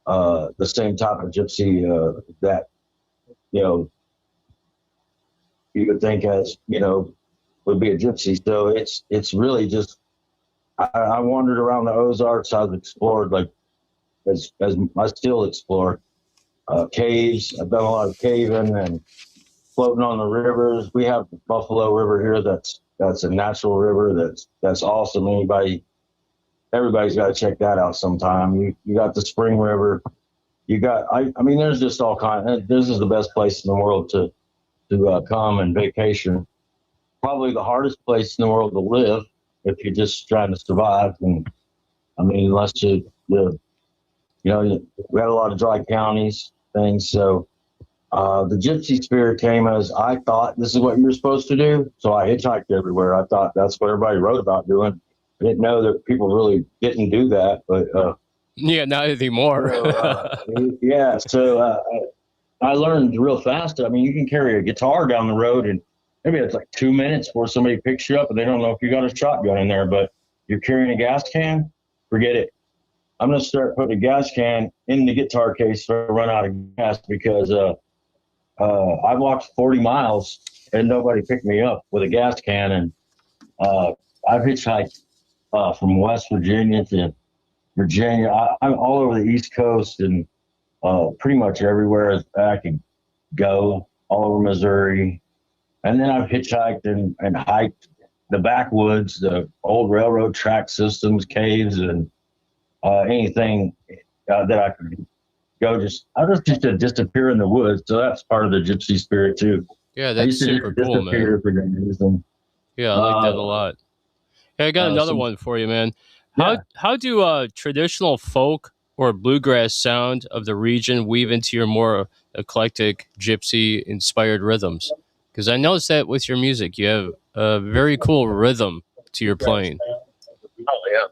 the same type of gypsy that, you would think as, would be a gypsy. So it's really just, I wandered around the Ozarks. I've explored, like, as I still explore caves. I've done a lot of caving and floating on the rivers. We have the Buffalo River here. That's a natural river. That's awesome. Everybody's got to check that out sometime. You got the Spring River. You got, I mean, there's just all kinds. This is the best place in the world to come and vacation. Probably the hardest place in the world to live if you're just trying to survive. And I mean, unless we had a lot of dry counties, things. So the gypsy spirit came as I thought this is what you were supposed to do. So I hitchhiked everywhere. I thought that's what everybody wrote about doing. I didn't know that people really didn't do that, but yeah, not anymore. So I learned real fast. I mean, you can carry a guitar down the road and maybe it's like 2 minutes before somebody picks you up and they don't know if you got a shotgun in there, but you're carrying a gas can, forget it. I'm going to start putting a gas can in the guitar case so I run out of gas because I walked 40 miles and nobody picked me up with a gas can. And I've hitchhiked from West Virginia to Virginia. I'm all over the East Coast and pretty much everywhere I could go, all over Missouri. And then I've hitchhiked and hiked the backwoods, the old railroad track systems, caves, and anything that I could go I just used to disappear in the woods. So that's part of the gypsy spirit too. Yeah, I that's used to super just cool, man. disappear for no reason. Yeah, I like that a lot. Hey, I got another Some, one for you, man. yeah. How do traditional folk or bluegrass sound of the region weave into your more eclectic gypsy inspired rhythms? Because I noticed that with your music, you have a very cool rhythm to your playing. Oh yeah.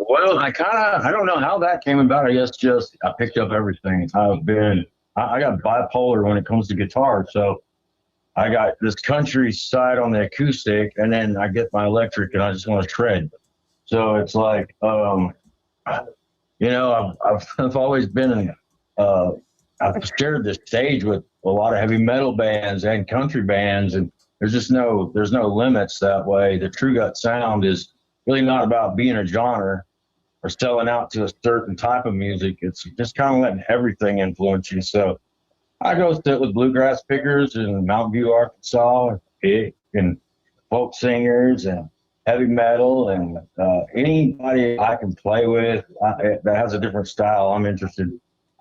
Well, I don't know how that came about. I guess just I picked up everything. I got bipolar when it comes to guitar, so I got this country side on the acoustic, and then I get my electric, and I just want to shred. So it's like, I've always been, I've shared this stage with a lot of heavy metal bands and country bands, and there's no limits that way. The True Gut sound is really not about being a genre or selling out to a certain type of music. It's just kind of letting everything influence you. So I go sit with bluegrass pickers in Mountain View, Arkansas, and folk singers and heavy metal and anybody I can play with that has a different style. I'm interested.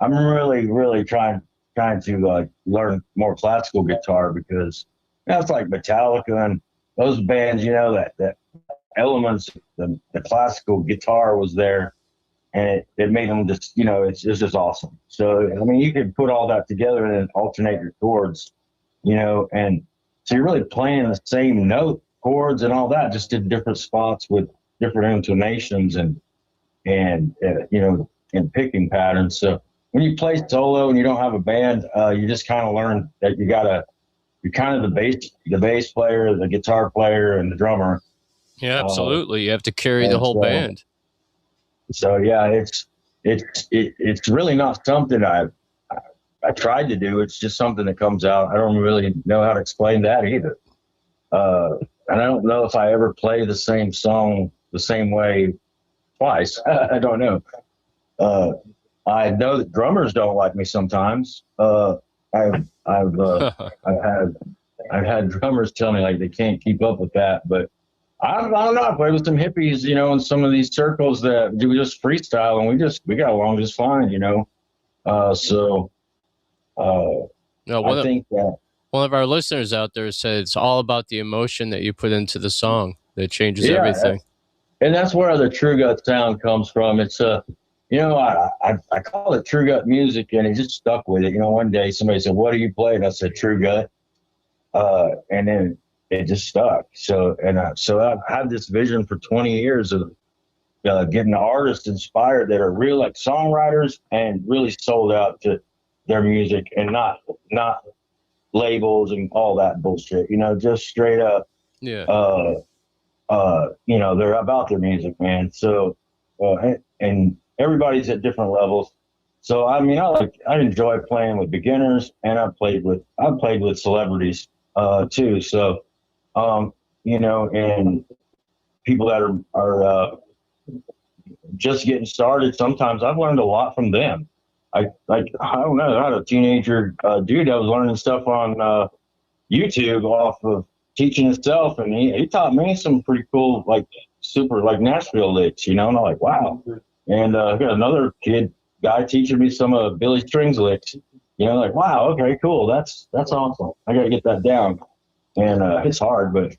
I'm really trying to learn more classical guitar because it's like Metallica and those bands. That elements, the classical guitar was there, and it made them just, it's just awesome. So, I mean, you could put all that together and then alternate your chords, and so you're really playing the same note chords and all that, just in different spots with different intonations and picking patterns. So when you play solo and you don't have a band, you just kind of learn that you're kind of the bass player, the guitar player, and the drummer. Yeah, absolutely. You have to carry the whole band. So yeah, it's really not something I tried to do. It's just something that comes out. I don't really know how to explain that either. And I don't know if I ever play the same song the same way twice. I don't know. I know that drummers don't like me sometimes. I've had drummers tell me like they can't keep up with that, but I don't know. I played with some hippies, in some of these circles that do just freestyle, and we got along just fine, I think that one of our listeners out there said it's all about the emotion that you put into the song that changes everything. And that's where the True Gut sound comes from. It's I call it True Gut music, and it just stuck with it. One day somebody said, "What do you play?" And I said, True Gut. And then it just stuck. So I've had this vision for 20 years of getting artists inspired that are real like songwriters and really sold out to their music and not labels and all that bullshit, just straight up. Yeah. They're about their music, man. So, and everybody's at different levels. So, I mean, I enjoy playing with beginners, and I've played with celebrities, too. So, and people that are just getting started, sometimes I've learned a lot from them. I don't know, I had a teenager dude that was learning stuff on YouTube off of teaching himself, and he taught me some pretty cool, like super like Nashville licks, and I'm like, wow. And I got another guy teaching me some of Billy Strings licks, like, wow, okay, cool, that's awesome. I got to get that down, and it's hard, but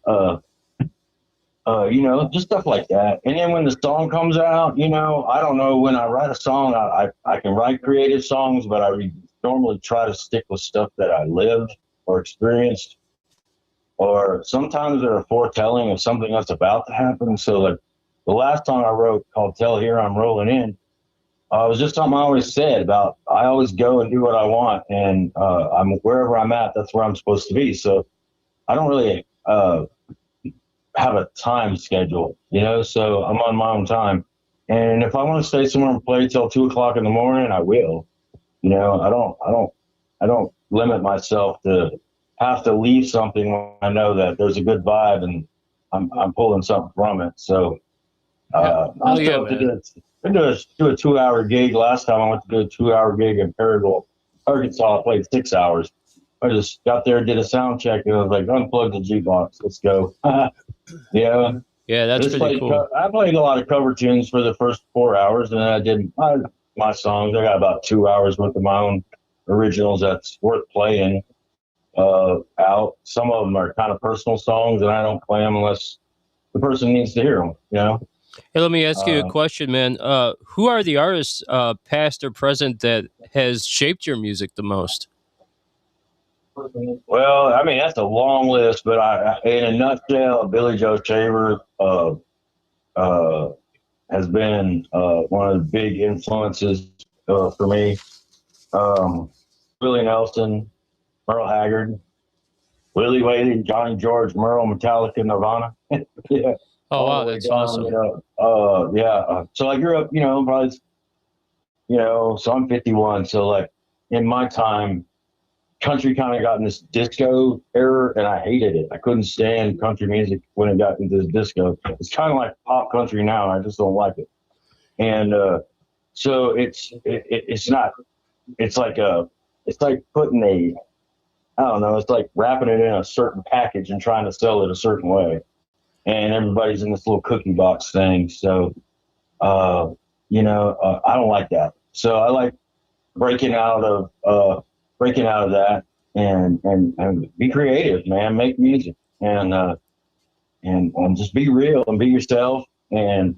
just stuff like that. And then when the song comes out, I don't know, when I write a song, I can write creative songs, but I normally try to stick with stuff that I lived or experienced, or sometimes they're a foretelling of something that's about to happen. So like the last song I wrote called Tell Here I'm Rolling In, it was just something I always said about, I always go and do what I want, and I'm wherever I'm at, that's where I'm supposed to be. So I don't really have a time schedule, so I'm on my own time. And if I want to stay somewhere and play till 2:00 in the morning, I will. I don't limit myself to have to leave something when I know that there's a good vibe and I'm pulling something from it. So I'm still to do a 2-hour gig. Last time I went to do a 2-hour gig in Paragould, Arkansas. I played 6 hours. I just got there, did a sound check, and I was like, unplug the jukebox, let's go. Yeah, that's pretty cool. I played a lot of cover tunes for the first 4 hours, and then I my songs. I got about 2 hours worth of my own originals that's worth playing out. Some of them are kind of personal songs, and I don't play them unless the person needs to hear them, you know? Hey, let me ask you a question, man. Who are the artists, past or present, that has shaped your music the most? Well, I mean, that's a long list, but in a nutshell, Billy Joe Shaver has been one of the big influences for me. Willie Nelson, Merle Haggard, Willie Whaley, Johnny George, Merle, Metallica, Nirvana. Yeah. Oh, wow, that's awesome. You know, so I grew up, you know, probably, you know, so I'm 51. So like in my time, country kind of got in this disco era, and I hated it. I couldn't stand country music when it got into this disco. It's kind of like pop country now. I just don't like it. And so it's not. It's like putting I don't know. It's like wrapping it in a certain package and trying to sell it a certain way. And everybody's in this little cookie box thing. So, you know, I don't like that. So I like breaking out of that and be creative, man. Make music and just be real and be yourself. And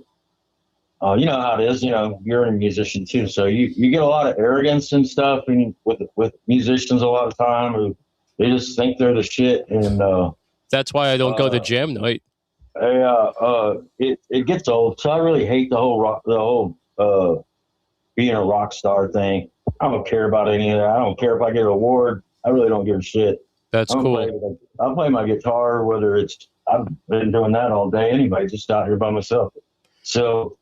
you know how it is. You know, you're a musician too, so you get a lot of arrogance and stuff, and with musicians a lot of time who they just think they're the shit. And that's why I don't go to jam night. It gets old. So I really hate the whole being a rock star thing. I don't care about any of that. I don't care if I get an award. I really don't give a shit. That's cool. I'll play my guitar, whether I've been doing that all day anyway, just out here by myself. So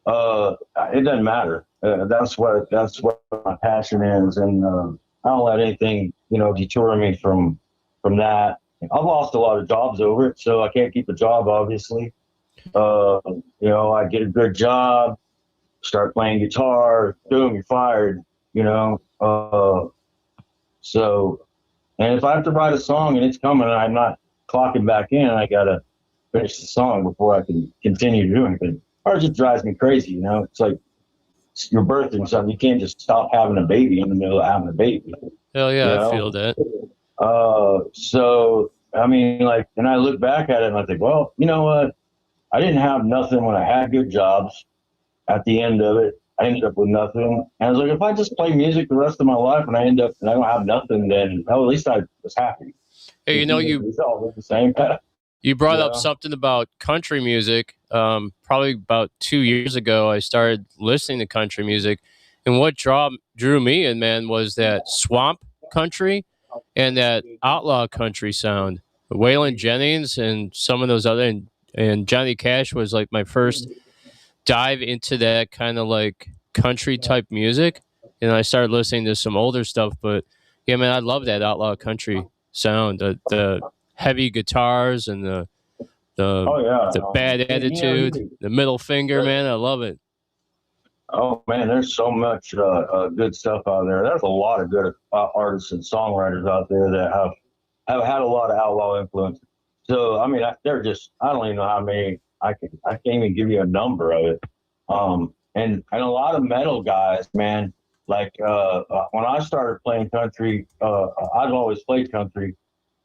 it doesn't matter. That's what my passion is, and I don't let anything, you know, detour me from that. I've lost a lot of jobs over it, so I can't keep a job, obviously. You know, I get a good job, start playing guitar, boom, you're fired, you know. So, and if I have to write a song and it's coming and I'm not clocking back in, I got to finish the song before I can continue to do anything. Or it just drives me crazy, you know. It's like you're birthing something. You can't just stop having a baby in the middle of having a baby. Hell yeah, you know? I feel that. So, I mean, like, and I look back at it and I think, well, you know what? I didn't have nothing when I had good jobs. At the end of it, I ended up with nothing. And I was like, if I just play music the rest of my life and I don't have nothing, then at least I was happy. Hey, you know, it's all the same. You brought up something about country music. Probably about 2 years ago, I started listening to country music. And what drew me in, man, was that swamp country and that outlaw country sound. Waylon Jennings and some of those other, and Johnny Cash was like my first dive into that kind of like country type music. And I started listening to some older stuff. But yeah, man, I love that outlaw country sound. The heavy guitars and the bad attitude, the middle finger, man. I love it. Oh man, there's so much good stuff out there. There's a lot of good artists and songwriters out there that have had a lot of outlaw influence. So I mean, they're just, I don't even know how many. I can't even give you a number of it. And a lot of metal guys, man. Like when I started playing country, I've always played country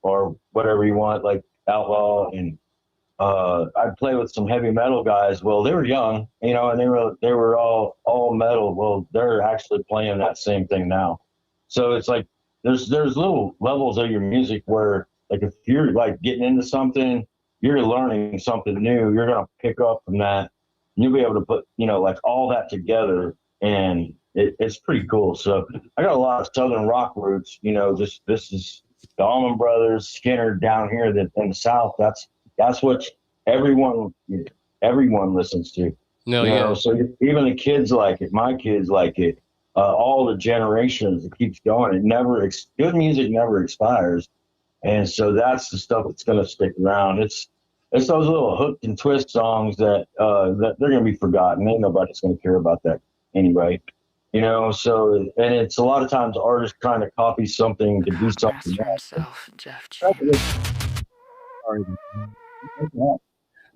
or whatever you want, like outlaw, and I'd play with some heavy metal guys. Well, they were young, you know, and they were all metal. Well, they're actually playing that same thing now. So it's like there's little levels of your music where, like, if you're like getting into something, you're learning something new, you're gonna pick up from that. You'll be able to put, you know, like all that together, and it's pretty cool. So I got a lot of Southern rock roots, you know. This is the Allman Brothers, Skinner down here in the South. That's what everyone listens to. No, you yeah. know? So even the kids like it. My kids like it. All the generations, it keeps going. Good music never expires, and so that's the stuff that's going to stick around. It's those little hook and twist songs that they're going to be forgotten. Ain't nobody's going to care about that anyway. You know, so, and it's a lot of times artists trying to copy something to do something else.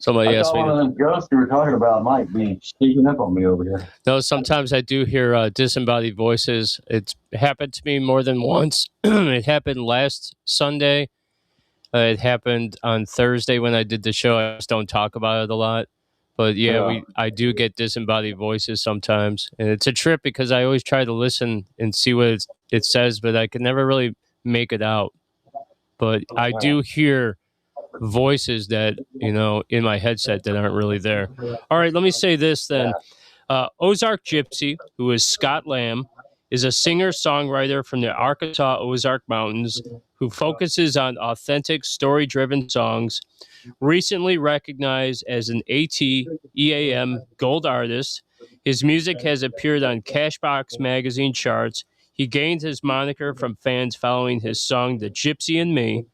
Somebody I asked thought me. one of them ghosts you were talking about might be sneaking up on me over here. No, sometimes I do hear disembodied voices. It's happened to me more than once. It happened last Sunday. It happened on Thursday when I did the show. I just don't talk about it a lot. But yeah, I do get disembodied voices sometimes. And it's a trip because I always try to listen and see what it says, but I can never really make it out. But I do hear voices that, in my headset that aren't really there. All right, let me say this then. Ozark Gypsy, who is Scott Lamb, is a singer-songwriter from the Arkansas Ozark Mountains who focuses on authentic, story-driven songs. Recently recognized as an AT-EAM Gold Artist, his music has appeared on Cashbox magazine charts. He gained his moniker from fans following his song The Gypsy and Me.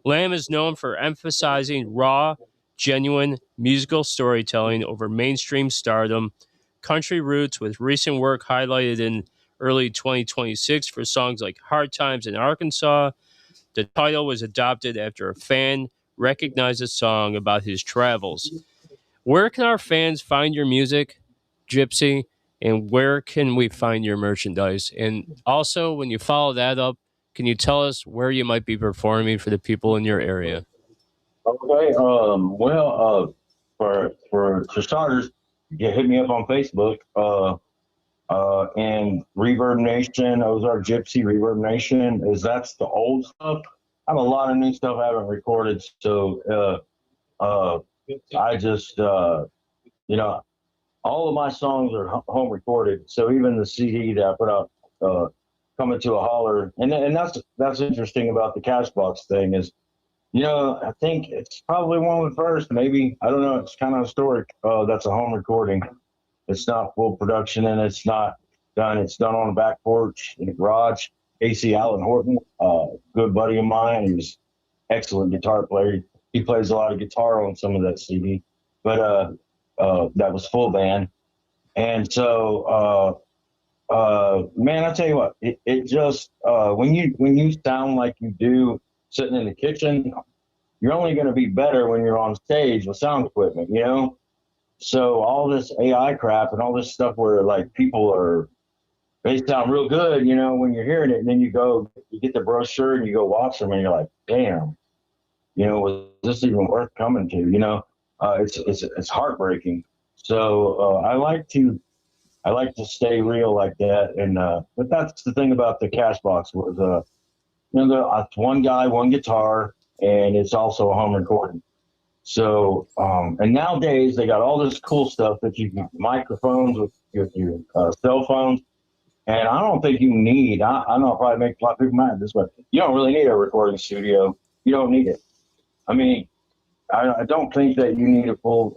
Lamb is known for emphasizing raw, genuine musical storytelling over mainstream stardom, country roots, with recent work highlighted in early 2026 for songs like Hard Times in Arkansas. The title was adopted after a fan recognized a song about his travels. Where can our fans find your music, Gypsy, and where can we find your merchandise? And also, when you follow that up, can you tell us where you might be performing for the people in your area? Okay. For starters, you hit me up on Facebook. And Reverb Nation, Ozark Gypsy, Reverb Nation that's the old stuff. I have a lot of new stuff I haven't recorded, so I just all of my songs are home recorded. So even the CD that I put out, Coming to a Holler, and that's interesting about the Cashbox thing is, I think it's probably one of the first, maybe, I don't know, it's kind of historic. That's a home recording. It's not full production and it's not done. It's done on a back porch in the garage. AC Allen Horton, good buddy of mine. He was excellent guitar player. He plays a lot of guitar on some of that CD, but that was full band. And so, man, I tell you what, it just when you sound like you do sitting in the kitchen, you're only going to be better when you're on stage with sound equipment, So all this AI crap and all this stuff where like they sound real good, when you're hearing it, and then you get the brochure and you go watch them and you're like, damn, was this even worth coming to? It's heartbreaking. So I like to stay real like that. And but that's the thing about the Cashbox was it's one guy, one guitar, and it's also a home recording. So, and nowadays they got all this cool stuff that you can microphones with your cell phones. And I don't think you need, I know I'll probably make a lot of people mad this way. You don't really need a recording studio. You don't need it. I mean, I don't think that you need a full,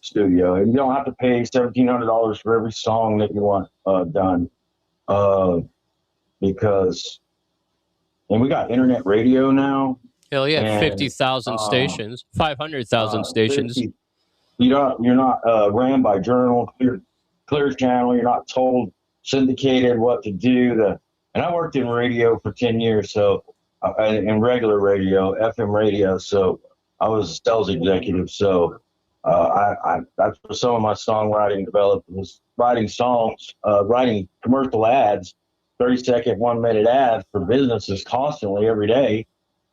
studio. And you don't have to pay $1,700 for every song that you want done. Because, and we got internet radio now. Hell yeah, and 50,000 stations, 500,000 stations. 50, you're not ran by Journal, clear channel. You're not told syndicated what to do. And I worked in radio for 10 years, so in regular radio, FM radio. So I was a sales executive. So that's where some of my songwriting developed, was writing songs, writing commercial ads, 30-second, 1-minute ads for businesses constantly every day.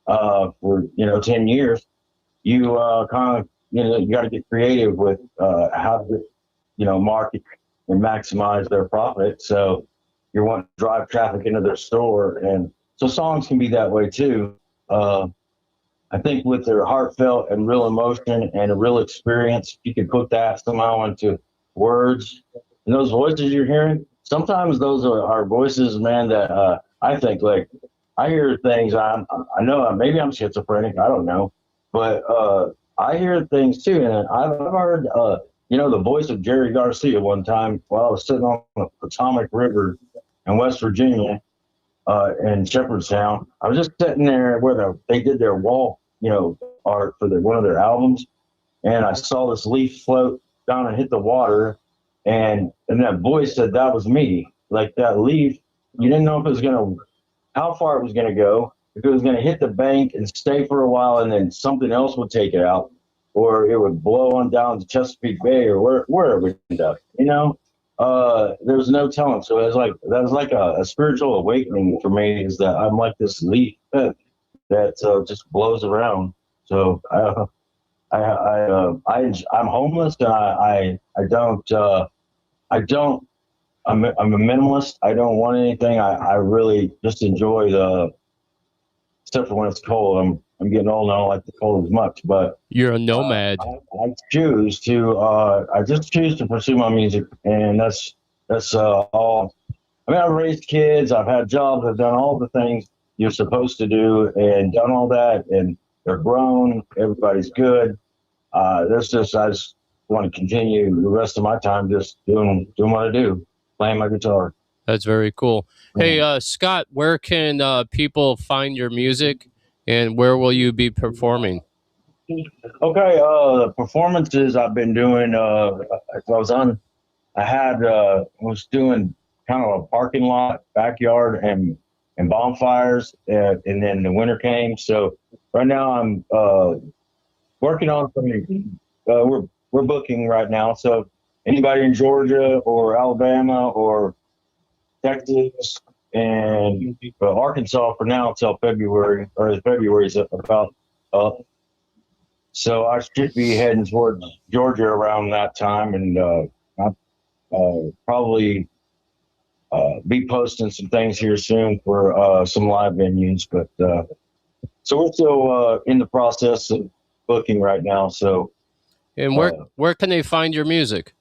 For 10 years, you kind of you got to get creative with how to market and maximize their profit. So you're wanting to drive traffic into their store, and so songs can be that way too. I think with their heartfelt and real emotion and a real experience, you can put that somehow into words. And those voices you're hearing, sometimes those are voices, man, that I think like. I hear things. I know maybe I'm schizophrenic. I don't know, but I hear things too. And I've heard, the voice of Jerry Garcia one time while I was sitting on the Potomac River in West Virginia, in Shepherdstown. I was just sitting there where they did their wall, art for one of their albums, and I saw this leaf float down and hit the water, and that voice said that was me. Like that leaf, you didn't know if it was how far it was going to go, if it was going to hit the bank and stay for a while and then something else would take it out. or it would blow on down to Chesapeake Bay or wherever we end up. There's no telling. So that was like a spiritual awakening for me. Is that I'm like this leaf that just blows around. So I'm homeless and I don't. I'm a minimalist. I don't want anything. I really just enjoy except for when it's cold. I'm getting old and I don't like the cold as much. But You're a nomad. I choose to. I just choose to pursue my music, and that's all. I mean, I've raised kids. I've had jobs. I've done all the things you're supposed to do, and done all that, and they're grown. Everybody's good. I just want to continue the rest of my time just doing what I do, playing my guitar. That's very cool. Hey, Scott, where can people find your music, and where will you be performing? Okay, the performances I've been doing. I was doing kind of a parking lot, backyard, and bonfires, and then the winter came. So right now I'm working on something. We're booking right now. So anybody in Georgia or Alabama or Texas and Arkansas for now until February, or February's about up. So I should be heading towards Georgia around that time, and I'll probably be posting some things here soon for some live venues. But so we're still in the process of booking right now. So, and where can they find your music?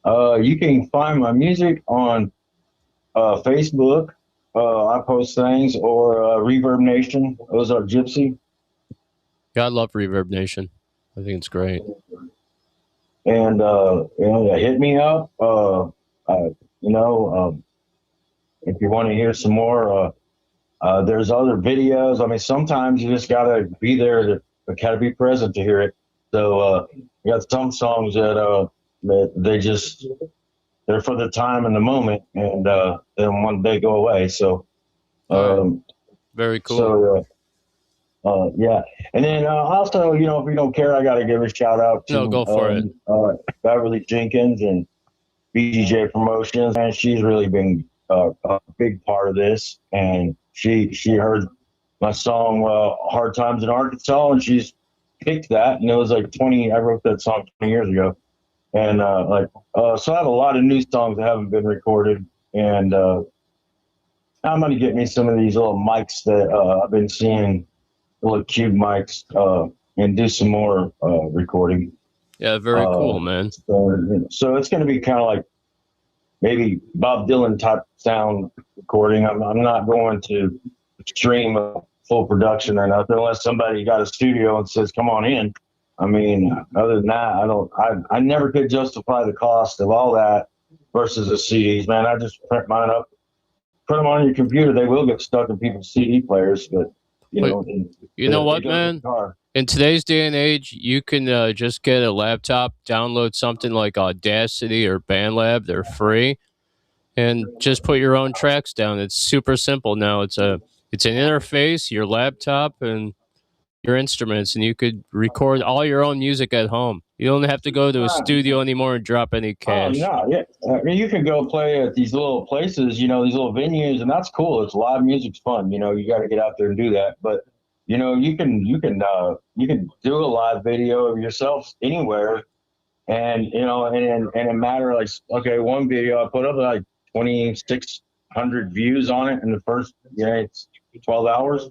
You can find my music on Facebook. I post things, or Reverb Nation, Ozark Gypsy. Yeah, I love Reverb Nation. I think it's great. And hit me up. If you want to hear some more, there's other videos. I mean, sometimes you just gotta be there to gotta be present to hear it. So you got some songs that they're for the time and the moment, and then one day go away. So very cool. So yeah, and then also, if you don't care, I got to give a shout out to go for it. Beverly Jenkins and BGJ Promotions, and she's really been a big part of this. And she heard my song "Hard Times in Arkansas," and she's picked that, and it was like 20. I wrote that song 20 years ago, and so I have a lot of new songs that haven't been recorded, and I'm gonna get me some of these little mics that I've been seeing. Little cube mics, and do some more recording. Yeah, very cool, man. So it's going to be kind of like maybe Bob Dylan type sound recording. I'm not going to stream a full production or nothing unless somebody got a studio and says, "Come on in." I mean, other than that, I never could justify the cost of all that versus the CDs, man. I just print mine up, put them on your computer. They will get stuck in people's CD players, but. You know what, man? In today's day and age, you can just get a laptop, download something like Audacity or BandLab. They're free, and just put your own tracks down. It's super simple now. It's an interface, your laptop, and your instruments, and you could record all your own music at home. You don't have to go to a studio anymore and drop any cash. Oh, no, yeah. I mean, you can go play at these little places, these little venues, and that's cool. It's live music's fun. You got to get out there and do that. But you can do a live video of yourself anywhere, and in a matter of one video I put up like 2,600 views on it in the first it's 12 hours.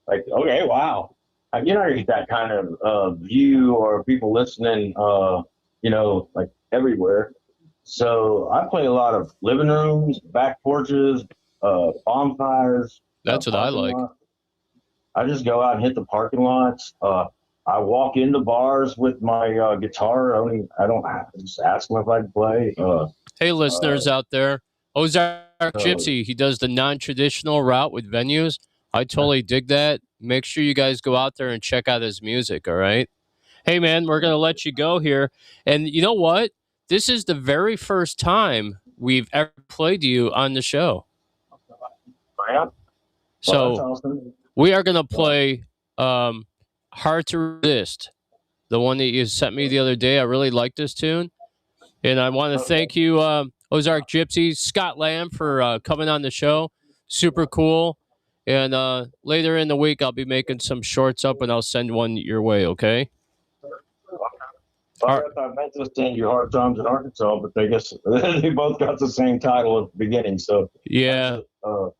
Like, okay, wow. You don't get that kind of view or people listening, like everywhere. So I play a lot of living rooms, back porches, bonfires. That's what I like. I just go out and hit the parking lots. I walk into bars with my guitar. I don't just ask them if I can play. Hey, listeners out there, Ozark Gypsy, he does the non-traditional route with venues. I totally dig that. Make sure you guys go out there and check out his music, all right? Hey, man, we're going to let you go here. And you know what? This is the very first time we've ever played you on the show. Yeah. So that's awesome. we are going to play Hard to Resist, the one that you sent me the other day. I really like this tune. And I want to thank you, Ozark Gypsy, Scott Lamb, for coming on the show. Super cool. And later in the week, I'll be making some shorts up, and I'll send one your way, okay? I meant to send you Hard Times in Arkansas, but I guess they both got the same title at the beginning. So yeah,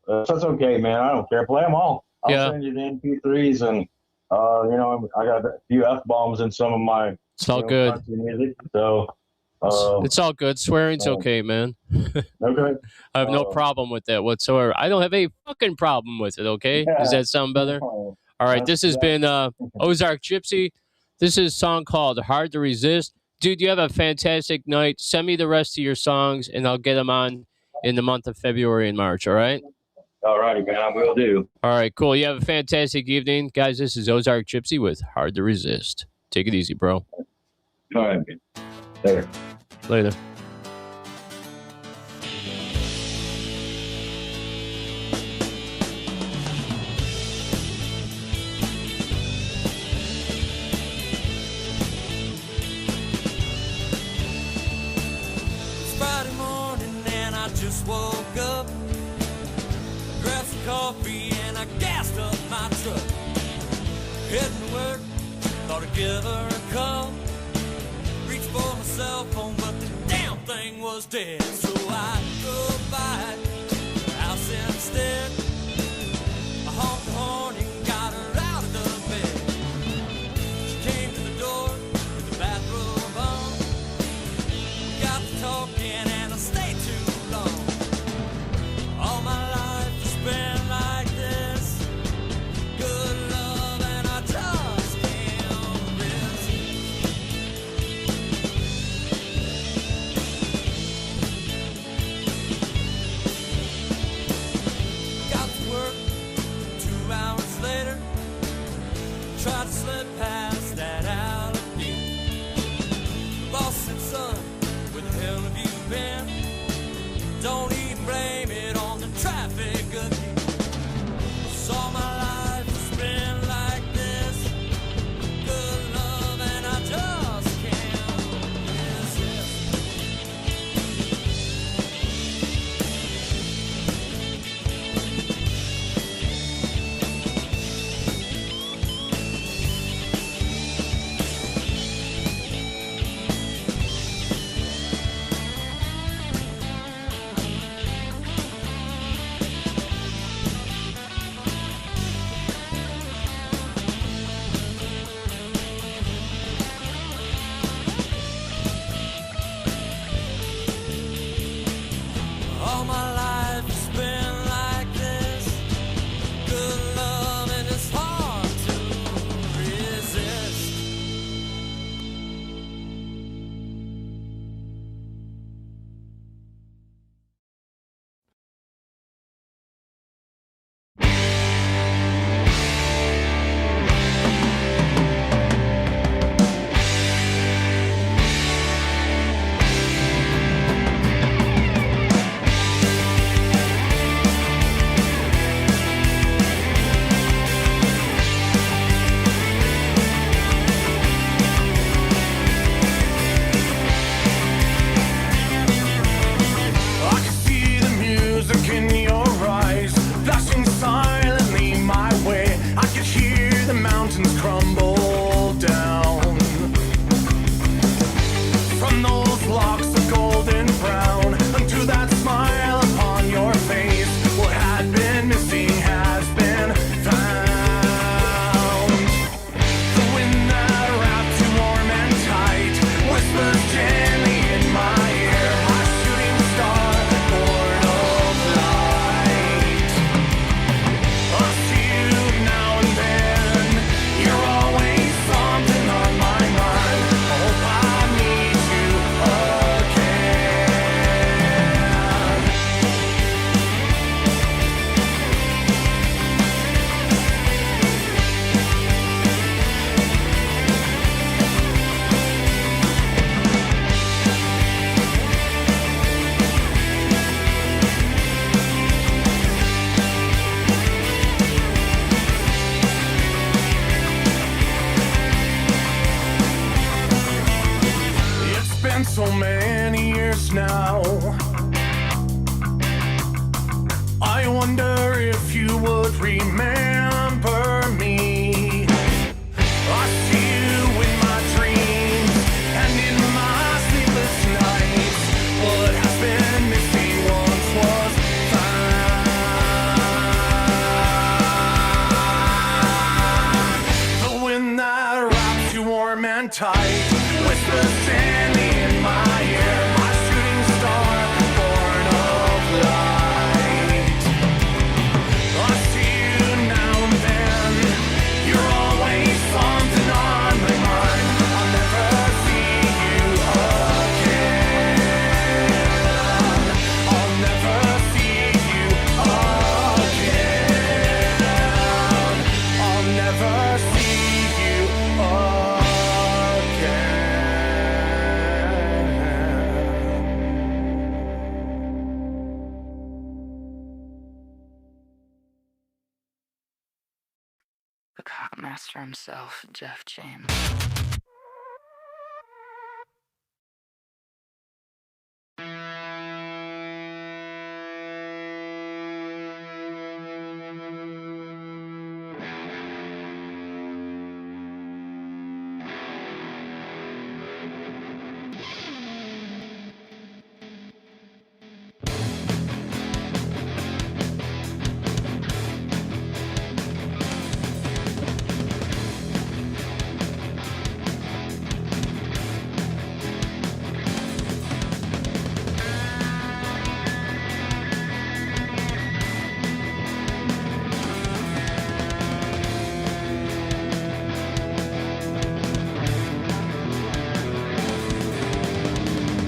that's okay, man. I don't care. Play them all. I'll send you the MP3s, and I got a few F-bombs in some of my good country music. So it's all good. Swearing's okay, man. Okay. I have no problem with that whatsoever. I don't have any fucking problem with it, okay? Does that sound better? All right, this has been Ozark Gypsy. This is a song called Hard to Resist. Dude, you have a fantastic night. Send me the rest of your songs, and I'll get them on in the month of February and March, all right? All righty, man. I will do. All right, cool. You have a fantastic evening. Guys, this is Ozark Gypsy with Hard to Resist. Take it easy, bro. All right, man. Later. Later. Friday morning and I just woke up, grabbed some coffee and I gassed up my truck. Heading to work, thought I'd give her a call. Reached for my cell phone, but the damn thing was dead. So I drove by her house instead. I honked the horn and got her out of the bed. She came to the door with the bathrobe on. We got to talking and I stayed too long. All my life has been like this. Good love and I just can't resist. Got to work 2 hours later. Tried to slip past that alley. The boss said, son, where the hell have you been? Don't even blame it on the traffic again. Saw my life has been like this. Good love and I just can't resist. many years now. I wonder if you would remember me. I see you in my dreams and in my sleepless nights. What has been missing once was found. The wind that wraps you warm and tight, whispers gently in my ear, my shooting star, born of light. I see you now and then, you're always something on my mind. I'll never see you again. I'll never see you again. I'll never see you again. The Cockmaster himself, Jeff James.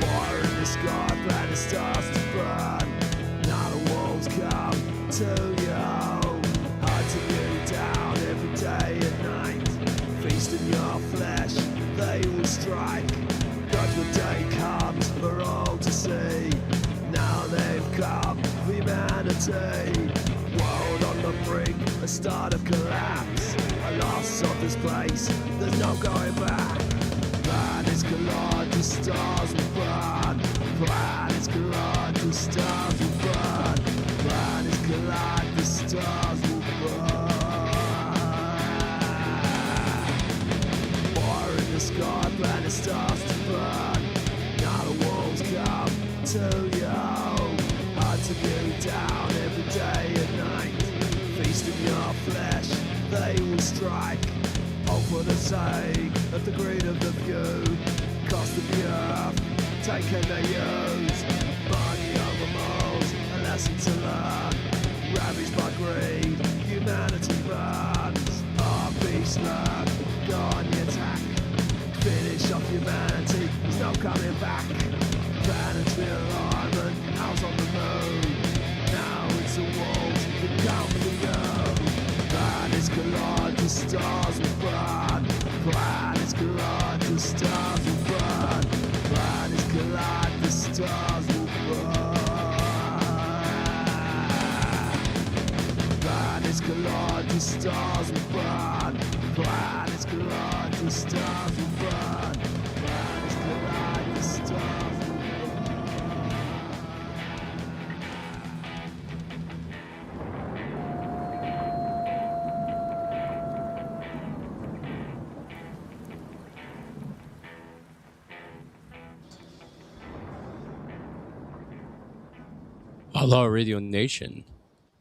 Fire in the sky, planet stars to burn. Now the walls come to you. Hard to get down every day and night. Feasting your flesh, they will strike. Judgment day comes for all to see. Now they've come, humanity. World on the brink, a start of collapse. A loss of this place, there's no going back. Planets collide, the stars will burn. Planets collide, the stars will burn. Planets collide, the stars will burn. Fire in the sky, planet stars to burn. Now the walls come to you. Hard to get down every day and night. Feasting your flesh, they will strike. All for the sake of the greed of the few. Cost of the earth, taking the use. Money over morals, a lesson to learn. Ravaged by greed, humanity burns. Our beast learn, go on the attack. Finish off humanity, there's no coming back. Planetary alignment, house on the moon. Now it's the walls that come for you. Planets collide, the stars will burn. Planets collide, the stars will burn. Planets collide, the stars will burn. Planets collide, the stars will burn. Planets collide, the stars will burn. Planets collide, the stars will burn. Hello, Radio Nation.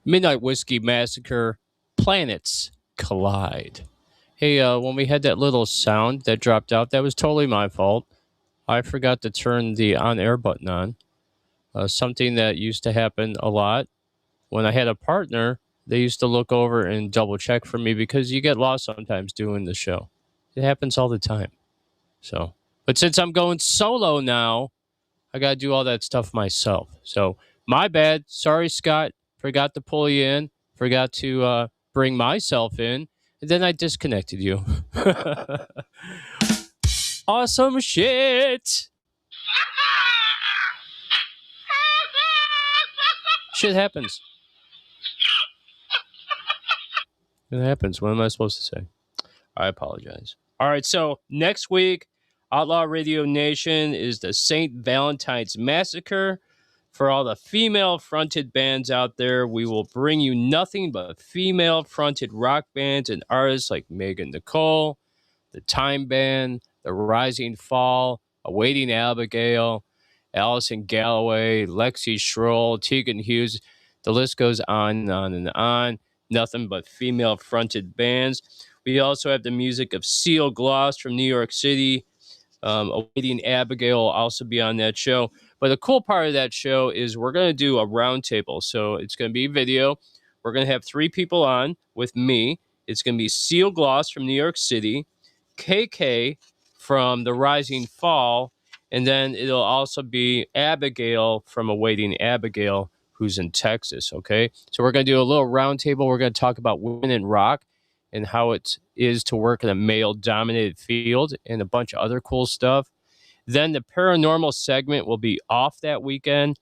Midnight Whiskey Massacre, Planets Collide. Hey, when we had that little sound that dropped out, that was totally my fault. I forgot to turn the on-air button on. Something that used to happen a lot. When I had a partner, they used to look over and double check for me because you get lost sometimes doing the show. It happens all the time. So, but since I'm going solo now, I got to do all that stuff myself. So, my bad. Sorry, Scott. Forgot to pull you in. Forgot to bring myself in. And then I disconnected you. Awesome shit. Shit happens. It happens. What am I supposed to say? I apologize. All right. So next week, Outlaw Radio Nation is the St. Valentine's Massacre. For all the female-fronted bands out there, we will bring you nothing but female-fronted rock bands and artists like Megan Nicole, the Time Band, the Rising Fall, Awaiting Abigail, Allison Galloway, Lexi Schroll, Tegan Hughes. The list goes on and on and on. Nothing but female-fronted bands. We also have the music of Seal Gloss from New York City. Awaiting Abigail will also be on that show. But the cool part of that show is we're going to do a roundtable. So it's going to be video. We're going to have 3 people on with me. It's going to be Seal Gloss from New York City, KK from The Rising Fall, and then it'll also be Abigail from Awaiting Abigail, who's in Texas, okay? So we're going to do a little roundtable. We're going to talk about women in rock and how it is to work in a male-dominated field and a bunch of other cool stuff. Then the paranormal segment will be off that weekend.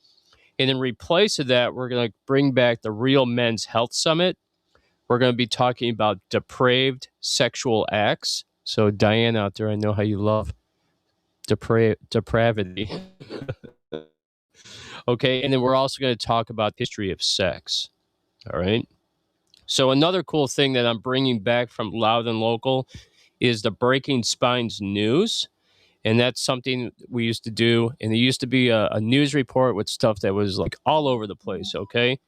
And in replace of that, we're going to bring back the Real Men's Health Summit. We're going to be talking about depraved sexual acts. So Diane out there, I know how you love depravity. Okay, and then we're also going to talk about history of sex. All right. So another cool thing that I'm bringing back from Loud and Local is the Breaking Spines news. And that's something we used to do. And it used to be a news report with stuff that was like all over the place, okay?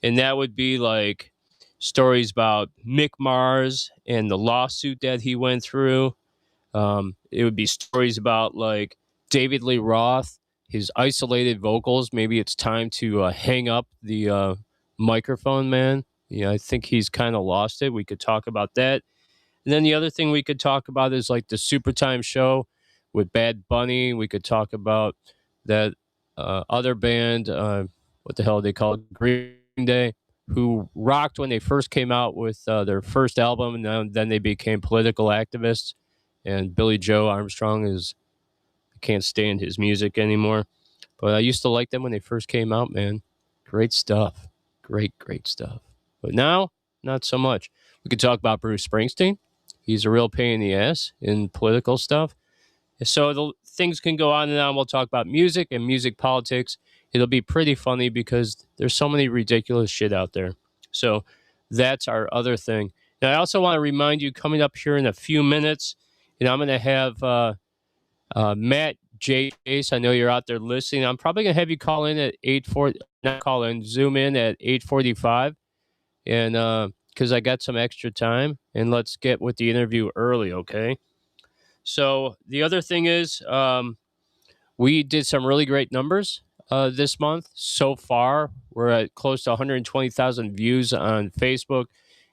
And that would be like stories about Mick Mars and the lawsuit that he went through. It would be stories about like David Lee Roth, his isolated vocals. Maybe it's time to hang up the microphone, man. Yeah, I think he's kind of lost it. We could talk about that. And then the other thing we could talk about is like the Super Time show with Bad Bunny. We could talk about that other band, what the hell they call it? Green Day, who rocked when they first came out with their first album, and then they became political activists. And Billy Joe Armstrong I can't stand his music anymore. But I used to like them when they first came out, man. Great stuff. Great stuff. But now, not so much. We could talk about Bruce Springsteen. He's a real pain in the ass in political stuff. So the things can go on and on. We'll talk about music and music politics. It'll be pretty funny because there's so many ridiculous shit out there. So that's our other thing. Now, I also want to remind you, coming up here in a few minutes, I'm going to have Matt J. Chase. I know you're out there listening. I'm probably going to have you call in at 8:40. Not call in, zoom in at 8:45, and because I got some extra time. And let's get with the interview early, okay? So the other thing is, we did some really great numbers this month. So far, we're at close to 120,000 views on Facebook.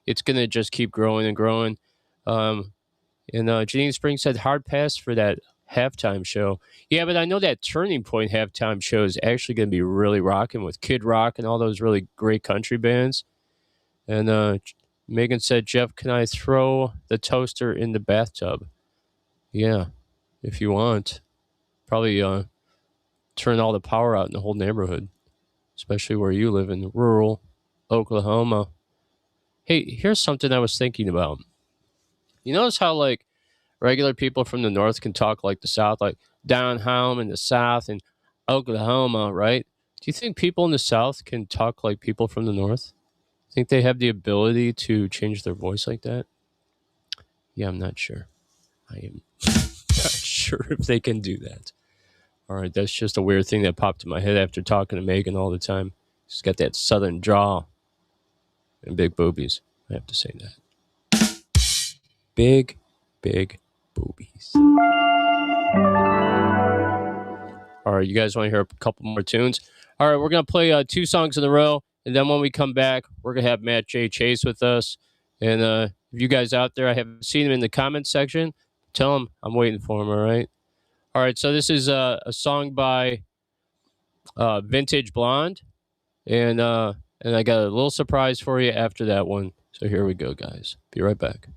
It's going to just keep growing and growing. And Janine Springs said hard pass for that halftime show. Yeah, but I know that Turning Point halftime show is actually going to be really rocking with Kid Rock and all those really great country bands. And Megan said, Jeff, can I throw the toaster in the bathtub? Yeah, if you want. Probably turn all the power out in the whole neighborhood, especially where you live in rural Oklahoma. Hey, here's something I was thinking about. You notice how, like, regular people from the north can talk like the south, like down home in the south and Oklahoma, right? Do you think people in the south can talk like people from the north? Think they have the ability to change their voice like that? Yeah, I'm not sure. I am not sure if they can do that. All right, that's just a weird thing that popped in my head after talking to Megan all the time. She's got that southern drawl and big boobies. I have to say that. Big boobies. All right, you guys want to hear a couple more tunes? All right, we're going to play 2 songs in a row. And then when we come back, we're going to have Matt J. Chase with us. And if you guys out there, I haven't seen him in the comments section, tell him I'm waiting for him, all right? All right, so this is a song by Vintage Blonde. And I got a little surprise for you after that one. So here we go, guys. Be right back.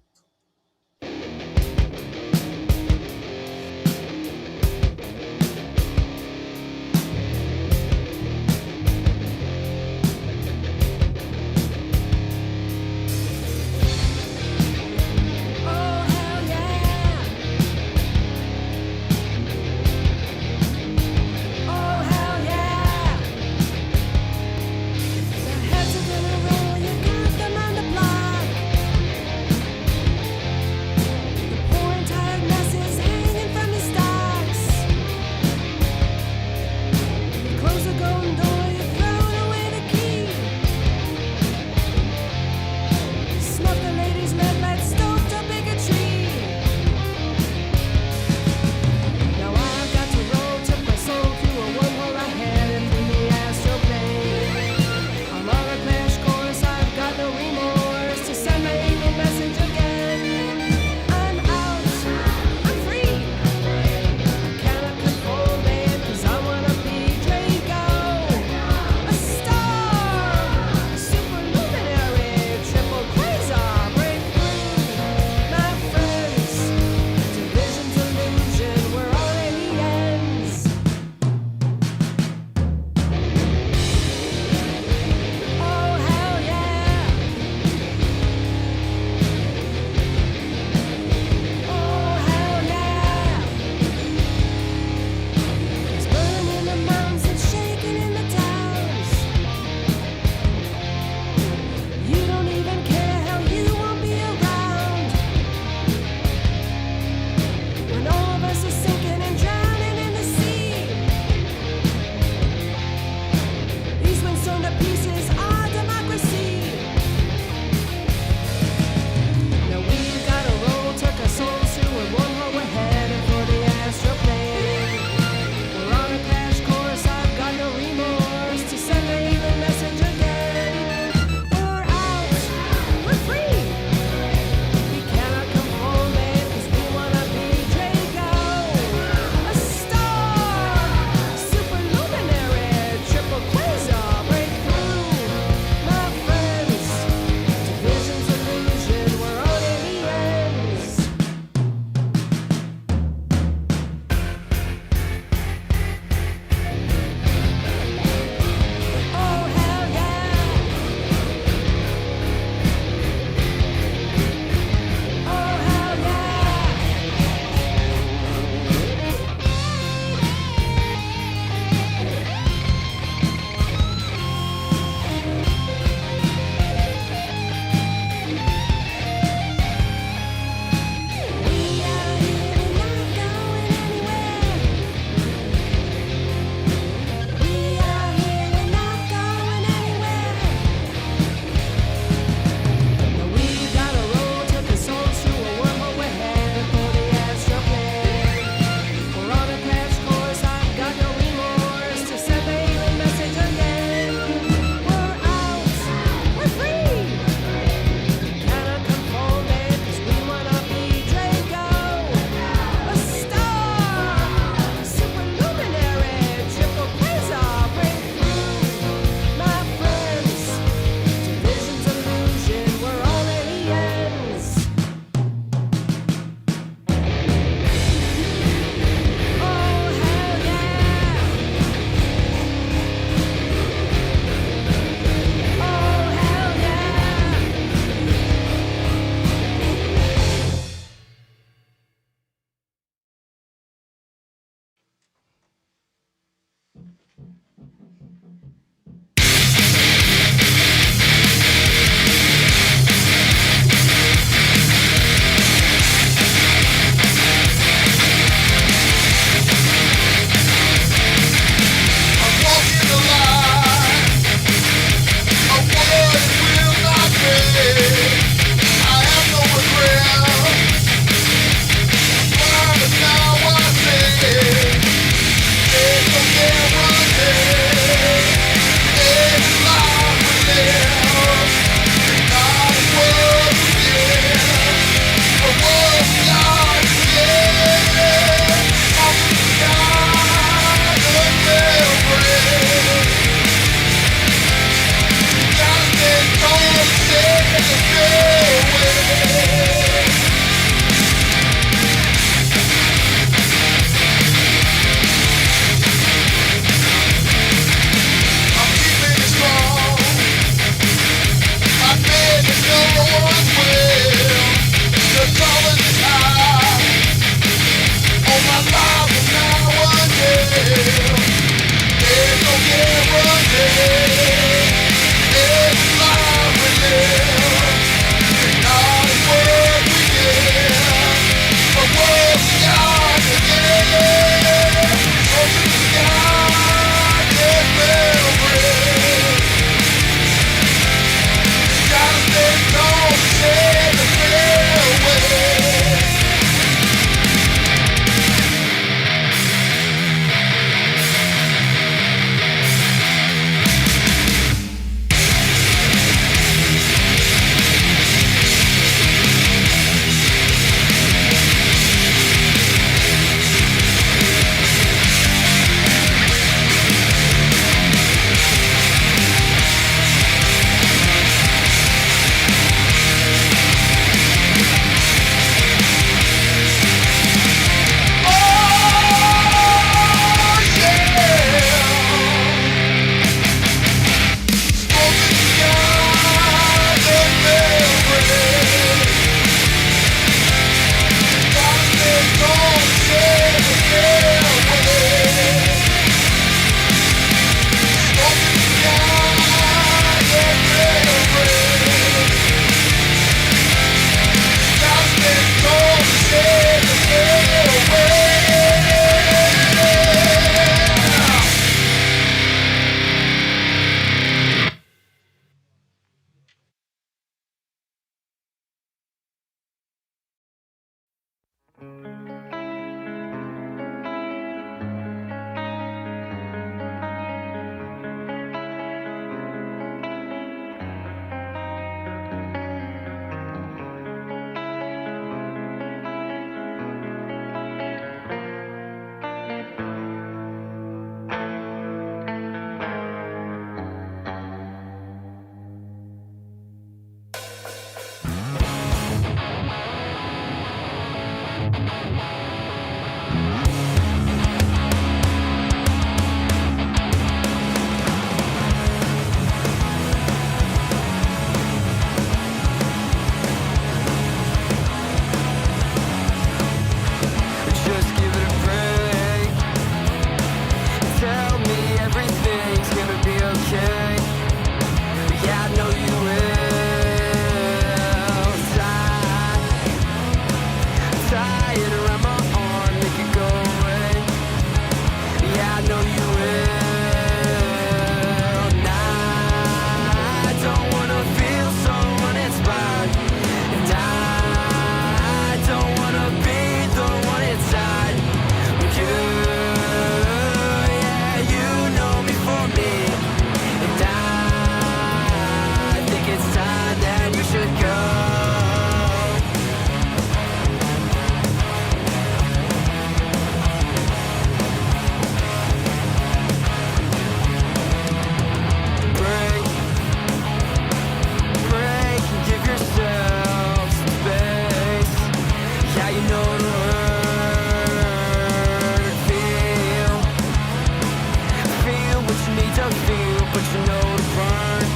what you need to feel, but you know to burn.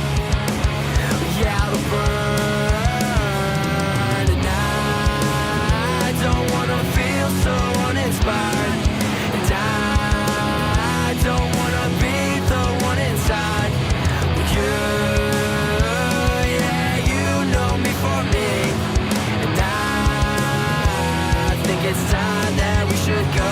Yeah, to burn. And I don't wanna feel so uninspired. And I don't wanna be the one inside. But you, yeah, you know me for me. And I think it's time that we should go.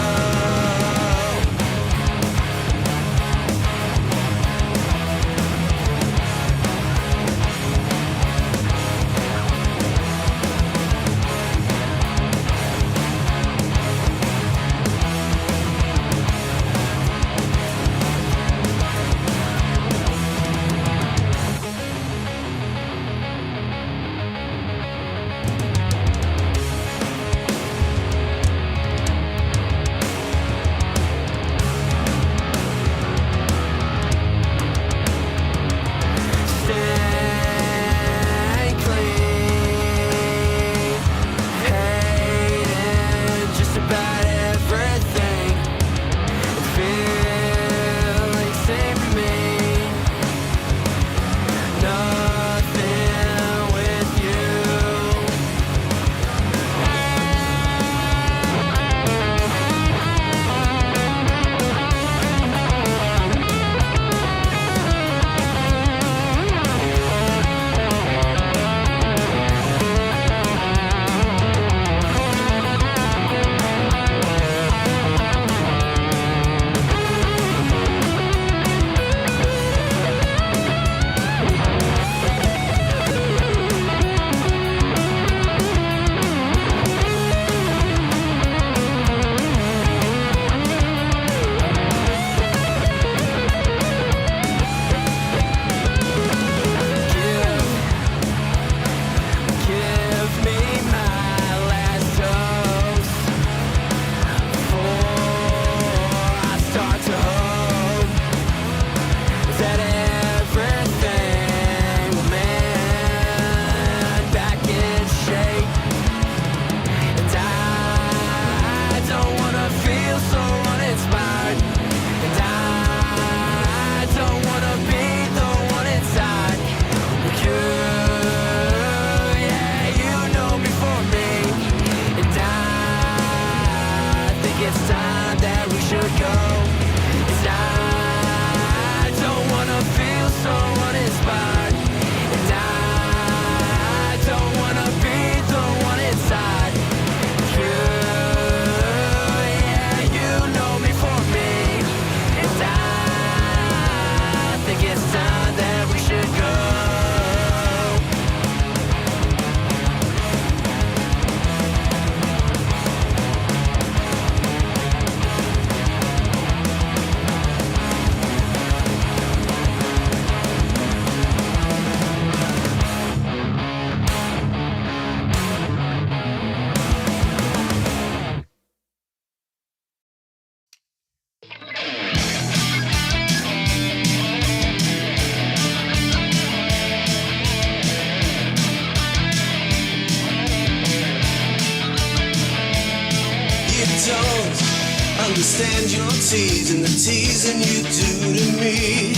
Understand your teasing, the teasing you do to me.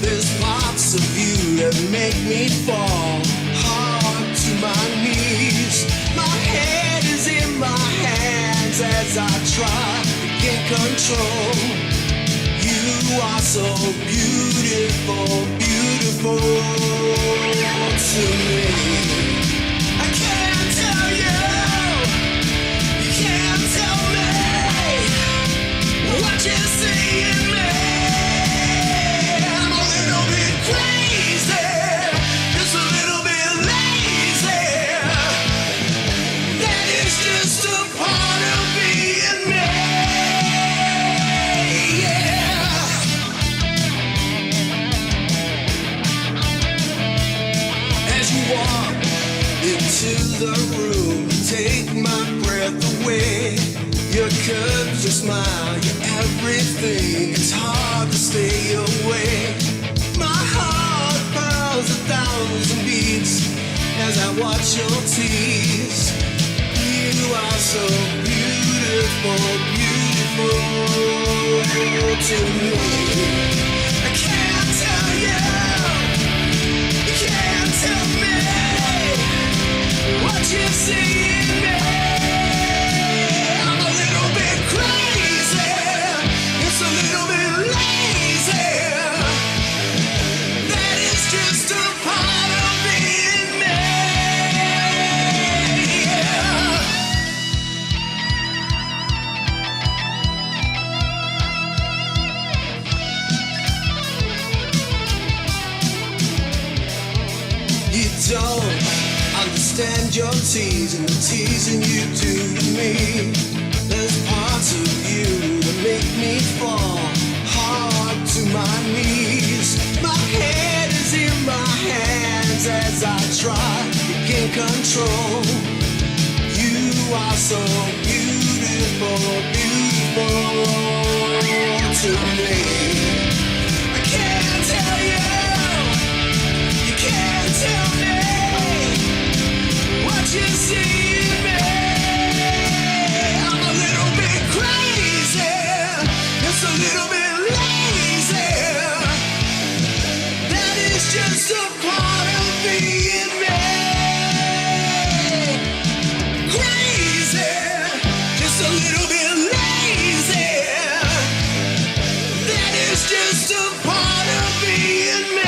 There's parts of you that make me fall hard to my knees. My head is in my hands as I try to gain control. You are so beautiful, beautiful to me. I can't tell you, you can't tell me what you see in me. I'm a little bit crazy, just a little bit lazy. That is just a part of being me. Yeah. As you walk into the room, take my breath away. Your curves, your smile, your everything. It's hard to stay away. My heart pounds 1,000 beats as I watch your tease. You are so beautiful, beautiful to me. I don't understand your teasing, the teasing you do to me. There's parts of you that make me fall hard to my knees. My head is in my hands as I try to gain control. You are so beautiful, beautiful to me. I can't tell you, you can't tell me what you see in me. I'm a little bit crazy, just a little bit lazy. That is just a part of being me. Crazy, just a little bit lazy. That is just a part of being me.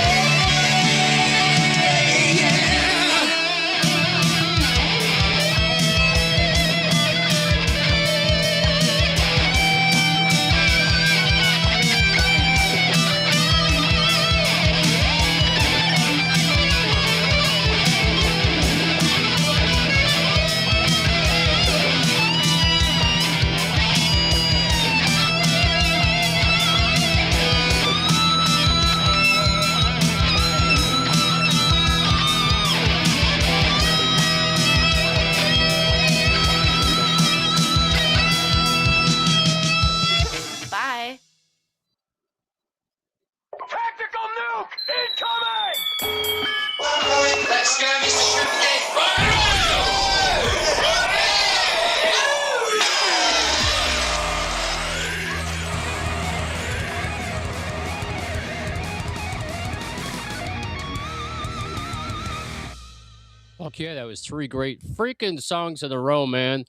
Bye. Tactical nuke incoming! Let's go, Mr. Shrimp. Okay, that was three great freaking songs in a row, man.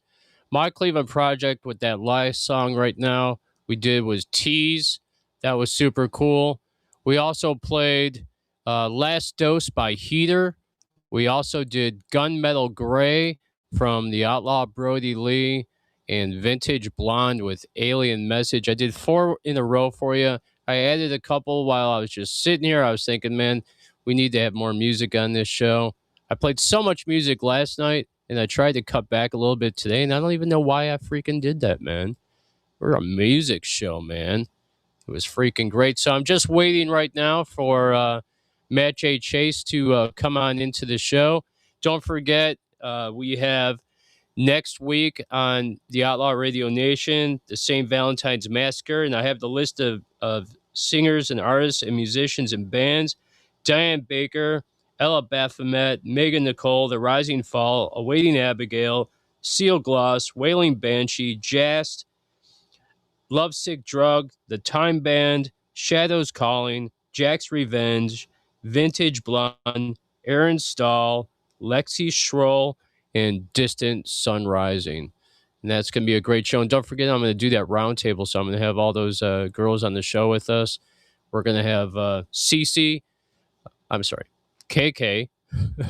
My Cleveland project with that last song right now we did was Tease. That was super cool. We also played Last Dose by Heater. We also did Gunmetal Gray from the Outlaw Brody Lee and Vintage Blonde with Alien Message. I did 4 in a row for you. I added a couple while I was just sitting here. I was thinking, man, we need to have more music on this show. I played so much music last night, and I tried to cut back a little bit today, and I don't even know why I freaking did that, man. We're a music show, man. It was freaking great. So I'm just waiting right now for Matt J. Chase to come on into the show. Don't forget, we have next week on the Outlaw Radio Nation, the St. Valentine's Massacre, and I have the list of singers and artists and musicians and bands. Diane Baker, Ella Baphomet, Megan Nicole, The Rising Fall, Awaiting Abigail, Seal Gloss, Wailing Banshee, Jast, Lovesick Drug, The Time Band, Shadows Calling, Jack's Revenge, Vintage Blonde, Aaron Stahl, Lexi Schroll, and Distant Sun Rising. And that's going to be a great show. And don't forget, I'm going to do that roundtable. So I'm going to have all those girls on the show with us. We're going to have KK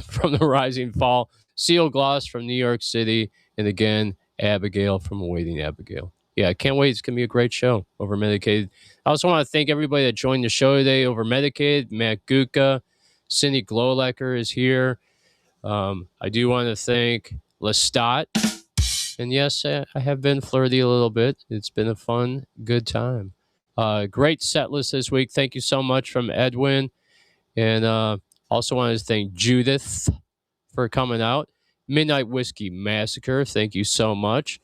from The Rising Fall, Seal Gloss from New York City, and again, Abigail from Awaiting Abigail. Yeah, I can't wait. It's going to be a great show over Medicated. I also want to thank everybody that joined the show today over Medicated. Matt Gutka, Cindy Glowlecker is here. I do want to thank Lestat. And yes, I have been flirty a little bit. It's been a fun, good time. Great set list this week. Thank you so much from Edwin. And also wanted to thank Judith for coming out. Midnight Whiskey Massacre, thank you so much.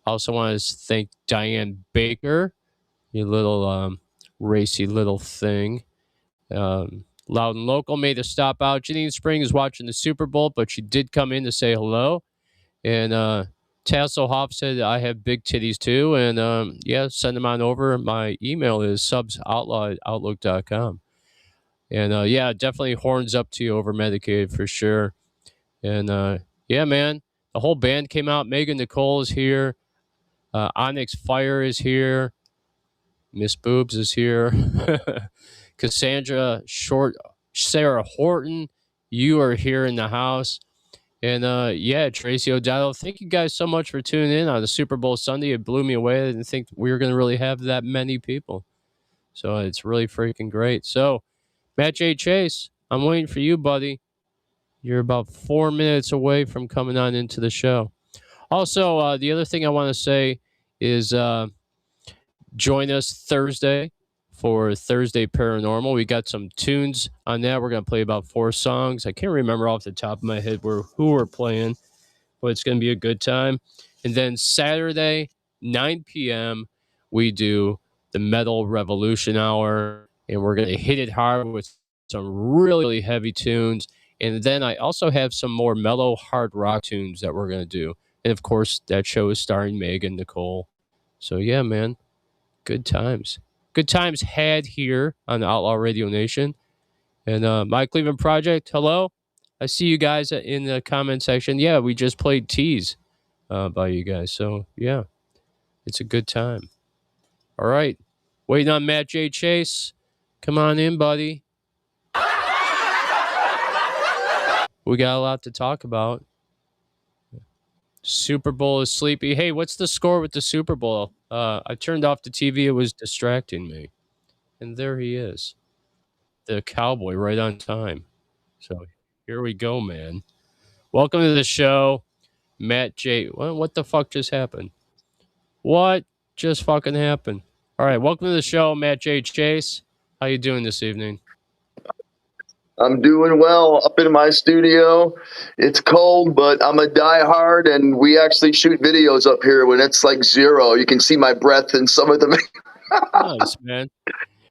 Also wanted to thank Diane Baker, you little racy little thing. Loud and Local made a stop out. Janine Spring is watching the Super Bowl, but she did come in to say hello. And Tasselhoff said, I have big titties too. And yeah, send them on over. My email is subsoutlaw@outlook.com. And yeah, definitely horns up to you over Medicaid for sure. And yeah, man, the whole band came out. Megan Nicole is here. Onyx Fire is here. Miss Boobs is here. Cassandra Short, Sarah Horton, you are here in the house. And yeah, Tracy O'Donnell, thank you guys so much for tuning in on the Super Bowl Sunday. It blew me away. I didn't think we were going to really have that many people. So it's really freaking great. So, Matt J. Chase, I'm waiting for you, buddy. You're about 4 minutes away from coming on into the show. Also, the other thing I want to say is join us Thursday for Thursday Paranormal. We got some tunes on that. We're going to play about 4 songs. I can't remember off the top of my head who we're playing, but it's going to be a good time. And then Saturday, 9 p.m., we do the Metal Revolution Hour, and we're going to hit it hard with some really heavy tunes. And then I also have some more mellow hard rock tunes that we're going to do. And of course, that show is starring Megan Nicole. So yeah, man, good times. Good times had here on Outlaw Radio Nation. And My Cleveland Project, hello. I see you guys in the comment section. Yeah, we just played Tease by you guys. So yeah, it's a good time. All right. Waiting on Matt J. Chase. Come on in, buddy. We got a lot to talk about. Super Bowl is sleepy. Hey, what's the score with the Super Bowl? I turned off the TV. It was distracting me. And there he is. The cowboy right on time. So here we go, man. Welcome to the show, Matt J. What the fuck just happened? What just fucking happened? All right, welcome to the show, Matt J. Chase. How you doing this evening? I'm doing well up in my studio. It's cold, but I'm a diehard, and we actually shoot videos up here when it's like 0. You can see my breath in some of them. Nice, man.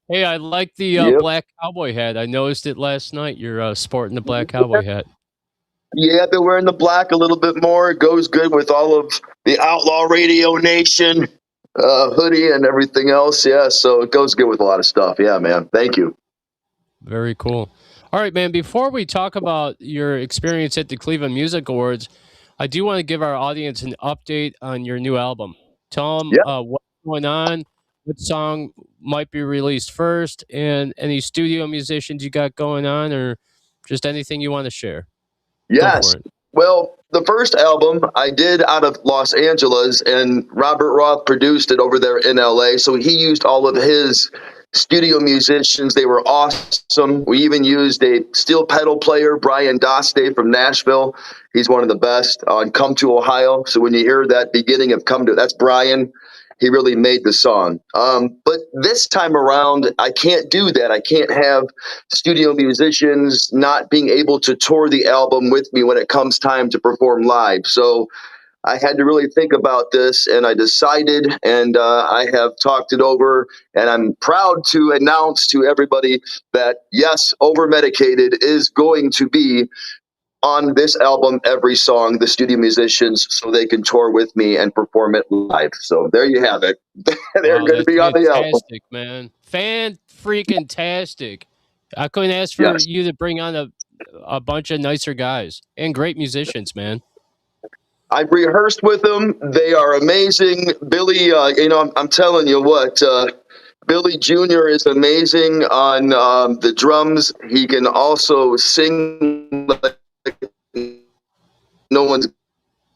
Hey, I like the black cowboy hat. I noticed it last night. You're sporting the black cowboy hat. Yeah, I've been wearing the black a little bit more. It goes good with all of the Outlaw Radio Nation hoodie and everything else. Yeah, so it goes good with a lot of stuff. Yeah, man. Thank you. Very cool. All right, man, before we talk about your experience at the Cleveland Music Awards, I do want to give our audience an update on your new album. Tell them what's going on, what song might be released first, and any studio musicians you got going on, or just anything you want to share. Yes. Well, the first album I did out of Los Angeles, and Robert Roth produced it over there in LA. So he used all of his studio musicians. They were awesome. We even used a steel pedal player, Brian Doste from Nashville. He's one of the best on Come to Ohio. So when you hear that beginning of Come to, that's Brian. He really made the song. But this time around, I can't do that. I can't have studio musicians not being able to tour the album with me when it comes time to perform live. So I had to really think about this, and I decided, and I have talked it over, and I'm proud to announce to everybody that, yes, Over Medicated is going to be on this album, every song, the studio musicians, so they can tour with me and perform it live. So there you have it. They're going to be on the album. Fantastic, man. Fan-freaking-tastic. I couldn't ask for you to bring on a bunch of nicer guys and great musicians, man. I've rehearsed with them. They are amazing. Billy, I'm telling you what, Billy Jr. is amazing on the drums. He can also sing like no one's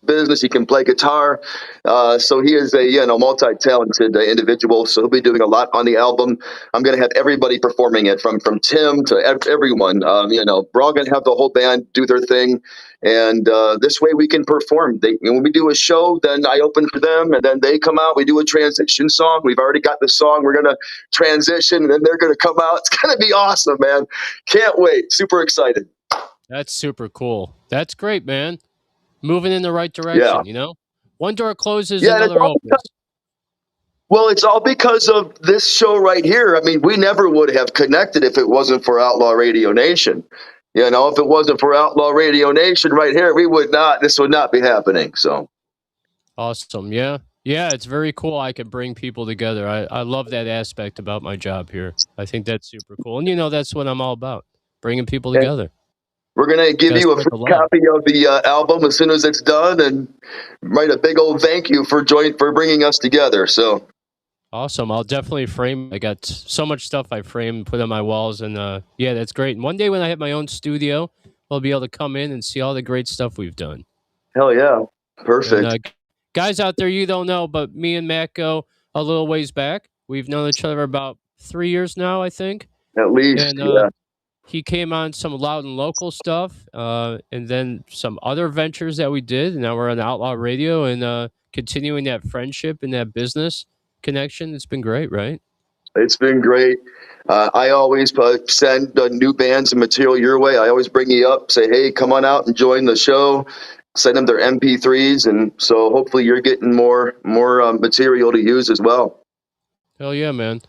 business. He can play guitar. So he is a multi-talented individual. So he'll be doing a lot on the album. I'm going to have everybody performing it from Tim to everyone. We're all going to have the whole band do their thing. And this way we can perform. When we do a show, then I open for them, and then they come out. We do a transition song. We've already got the song. We're going to transition, and then they're going to come out. It's going to be awesome, man. Can't wait. Super excited. That's super cool. That's great, man. Moving in the right direction, One door closes, another opens. Well, it's all because of this show right here. I mean, we never would have connected if it wasn't for Outlaw Radio Nation. If it wasn't for Outlaw Radio Nation right here, this would not be happening. So awesome. Yeah. Yeah, it's very cool. I can bring people together. I love that aspect about my job here. I think that's super cool. And that's what I'm all about, bringing people together. We're going to give you a free copy of the album as soon as it's done, and write a big old thank you for bringing us together. So awesome. I'll definitely frame. I got so much stuff I frame and put on my walls, and that's great. And one day when I have my own studio, I'll be able to come in and see all the great stuff we've done. Hell yeah. Perfect. And, guys out there, you don't know, but me and Matt go a little ways back. We've known each other about 3 years now, I think. At least, and, he came on some Loud and Local stuff, and then some other ventures that we did. And now we're on Outlaw Radio and continuing that friendship and that business connection. It's been great, right? It's been great. I always send new bands and material your way. I always bring you up, say, hey, come on out and join the show. Send them their MP3s, and so hopefully you're getting more material to use as well. Hell yeah, man.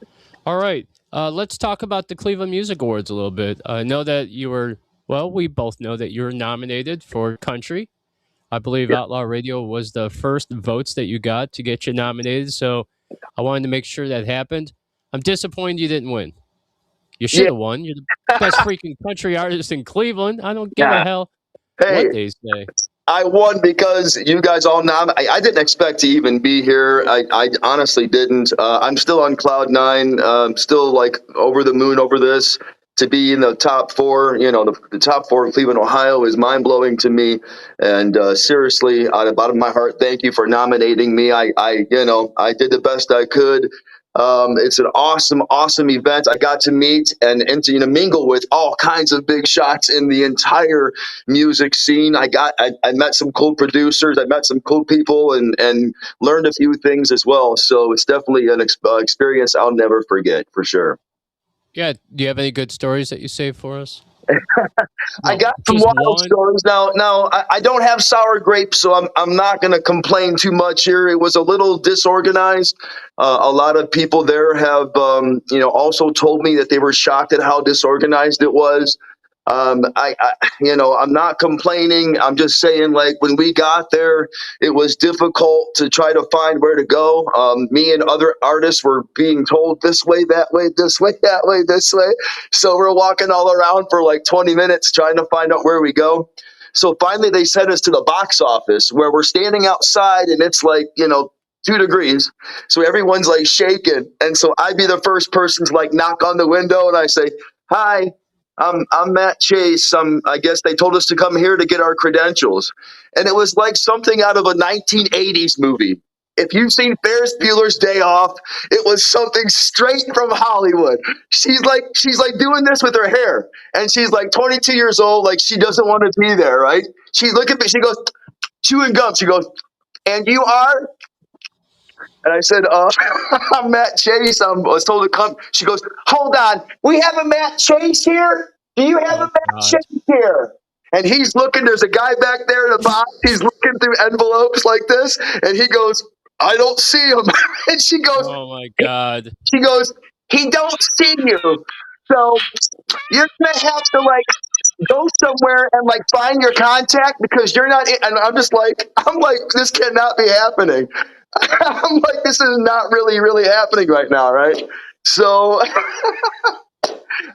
All right. Let's talk about the Cleveland Music Awards a little bit. I know that we both know that you were nominated for country. I believe Outlaw Radio was the first votes that you got to get you nominated. So I wanted to make sure that happened. I'm disappointed you didn't win. You should have won. You're the best freaking country artist in Cleveland. I don't give a hell what they say. I won because you guys all I didn't expect to even be here. I honestly didn't. I'm still on cloud nine. Still like over the moon over this. To be in the top four, the top four of Cleveland, Ohio is mind blowing to me. And seriously, out of the bottom of my heart, thank you for nominating me. I did the best I could. It's an awesome event. I got to meet and mingle with all kinds of big shots in the entire music scene. I met some cool producers. I met some cool people and learned a few things as well. So it's definitely an experience I'll never forget for sure. Yeah. Do you have any good stories that you saved for us? I got some wild stories. Now I don't have sour grapes, so I'm not going to complain too much here. It was a little disorganized. A lot of people there have also told me that they were shocked at how disorganized it was. I'm not complaining. I'm just saying, like, when we got there, it was difficult to try to find where to go. Me and other artists were being told this way, that way, this way, that way, this way. So we're walking all around for like 20 minutes trying to find out where we go. So finally they sent us to the box office where we're standing outside and it's like, 2 degrees. So everyone's like shaking. And so I'd be the first person to like knock on the window and I say, hi. I'm Matt Chase. I guess they told us to come here to get our credentials. And it was like something out of a 1980s movie. If you've seen Ferris Bueller's Day Off, it was something straight from Hollywood. She's like doing this with her hair. And she's like 22 years old, like she doesn't want to be there, right? She look at me, she goes, chewing gum. She goes, and you are? And I said, I'm Matt Chase. I was told to come. She goes, hold on. We have a Matt Chase here? Do you have a Matt Chase here? And he's looking. There's a guy back there in the box. He's looking through envelopes like this. And he goes, I don't see him. And she goes, oh, my God. She goes, he don't see you. So you're going to have to, like, go somewhere and like find your contact because you're not. And I'm like, this cannot be happening. I'm like, this is not really happening right now, right? So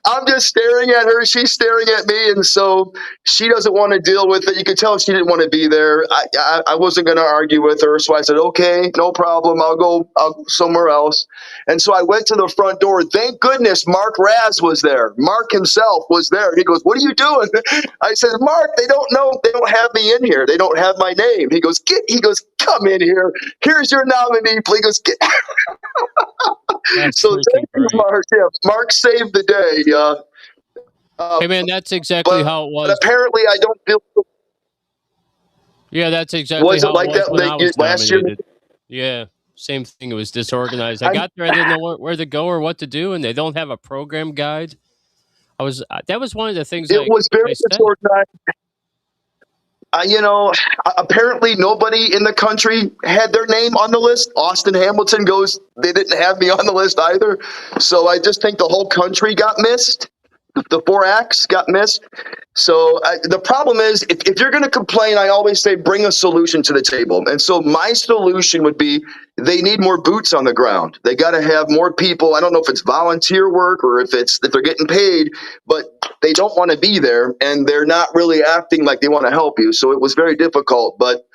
I'm just staring at her. She's staring at me, and so she doesn't want to deal with it. You could tell she didn't want to be there. I wasn't going to argue with her, so I said, okay, no problem. I'll go somewhere else. And so I went to the front door. Thank goodness Mark Raz was there. Mark himself was there. He goes, what are you doing? I said, Mark, they don't know. They don't have me in here. They don't have my name. He goes, come in here. Here's your nominee. Please. He goes, get. So thank you, Mark. Yeah, Mark saved the day. Hey, man, that's exactly how it was. But apparently, I don't feel. Yeah, that's exactly how like it was that when I was last year? nominated. Yeah, same thing. It was disorganized. I got there, I didn't know where to go or what to do, and they don't have a program guide. That was one of the things. It was very disorganized. Apparently nobody in the country had their name on the list. Austin Hamilton goes, they didn't have me on the list either. So I just think the whole country got missed. The 4 acts got missed. So the problem is, if you're going to complain, I always say bring a solution to the table. And so my solution would be they need more boots on the ground. They got to have more people. I don't know if it's volunteer work or if they're getting paid, but they don't want to be there and they're not really acting like they want to help you. So it was very difficult, but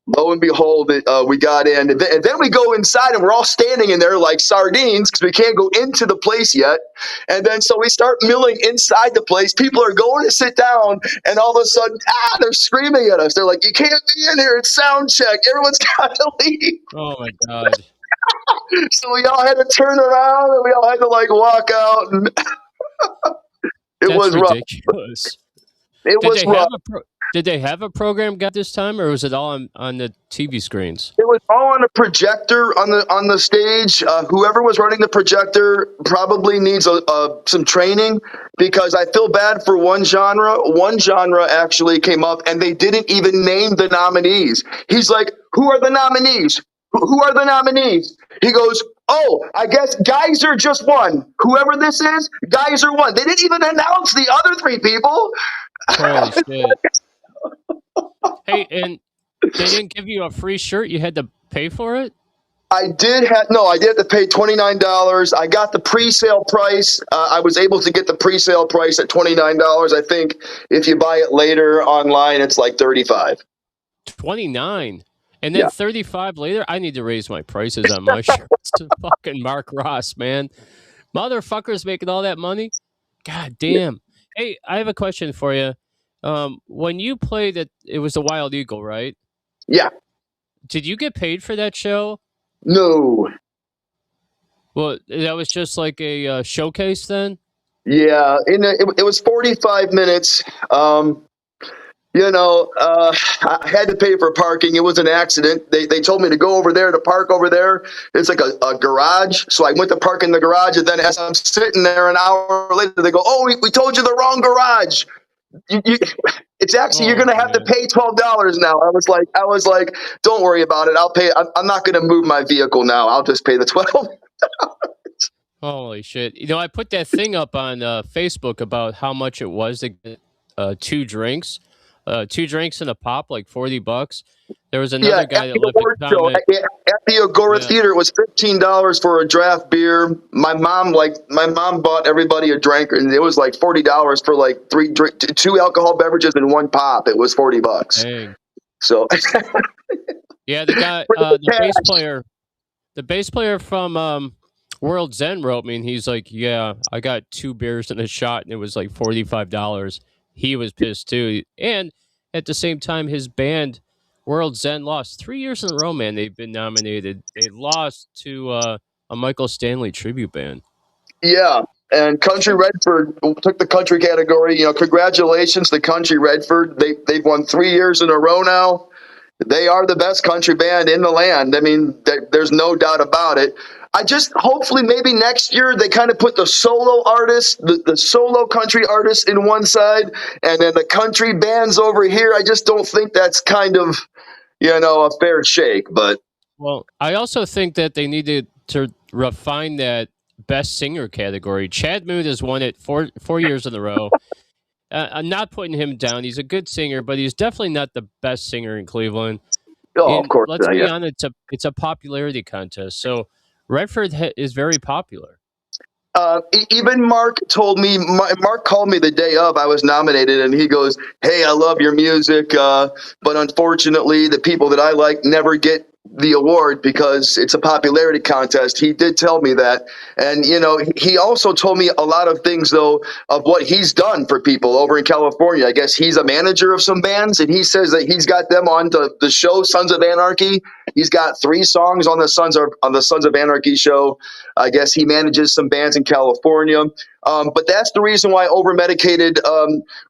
lo and behold, we got in. And then we go inside and we're all standing in there like sardines because we can't go into the place yet. And then so we start milling inside the place. People are going to sit down and all of a sudden, they're screaming at us. They're like, you can't be in here. It's sound check. Everyone's got to leave. Oh, my God. So we all had to turn around and we all had to like walk out. And That's was rough. Ridiculous. It was rough. Did they have a program guide this time, or was it all on the TV screens? It was all on a projector on the stage. Whoever was running the projector probably needs some training, because I feel bad for one genre. One genre actually came up and they didn't even name the nominees. He's like, "Who are the nominees? Who are the nominees?" He goes, "Oh, I guess Geyser just won. Whoever this is, Geyser won." They didn't even announce the other three people. Holy shit. Hey, and they didn't give you a free shirt? You had to pay for it? I did have to pay $29. I got the pre-sale price. I was able to get the pre-sale price at $29. I think if you buy it later online, it's like $35. 29, and then 35 later. I need to raise my prices on my shirts to fucking Mark Ross, man. Motherfuckers making all that money. God damn. Hey, I have a question for you. When you played it was the Wild Eagle, right? Yeah. Did you get paid for that show? No. Well, that was just like a showcase then? Yeah, it was 45 minutes. I had to pay for parking. It was an accident. They told me to go over there, to park over there. It's like a garage. So I went to park in the garage, and then as I'm sitting there an hour later, they go, "Oh, we told you the wrong garage. It's actually, you're going to have to pay $12 now." I was like, "Don't worry about it. I'll pay. I'm not going to move my vehicle now. I'll just pay the $12." Holy shit. I put that thing up on Facebook about how much it was to get 2 drinks. 2 drinks and a pop, like $40. There was another guy that left a comment. At the Agora Theater, it was $15 for a draft beer. My mom bought everybody a drink, and it was like $40 for like 2 alcohol beverages and 1 pop. It was $40. Dang. So yeah, the guy, the bass player from World Zen wrote me, and he's like, "Yeah, I got 2 beers and a shot, and it was like $45. He was pissed too. And at the same time, his band, World Zen, lost 3 years in a row, man. They've been nominated. They lost to a Michael Stanley tribute band. Yeah. And Country Redford took the country category. Congratulations to Country Redford. They've won 3 years in a row now. They are the best country band in the land. I mean, there's no doubt about it. I just, hopefully, maybe next year they kind of put the solo artists, the solo country artists in one side, and then the country bands over here. I just don't think that's kind of, a fair shake. But well, I also think that they need to refine that best singer category. Chad Mood has won it 4 years in a row. I'm not putting him down. He's a good singer, but he's definitely not the best singer in Cleveland. Oh, of course. Let's be honest, it's a popularity contest. So Redford is very popular. Even Mark called me the day of I was nominated, and he goes, "Hey, I love your music, but unfortunately the people that I like never get the award because it's a popularity contest." He did tell me that. And, he also told me a lot of things, though, of what he's done for people over in California. I guess he's a manager of some bands, and he says that he's got them on the show Sons of Anarchy. He's got 3 songs on the Sons of Anarchy show. I guess he manages some bands in California. But that's the reason why Overmedicated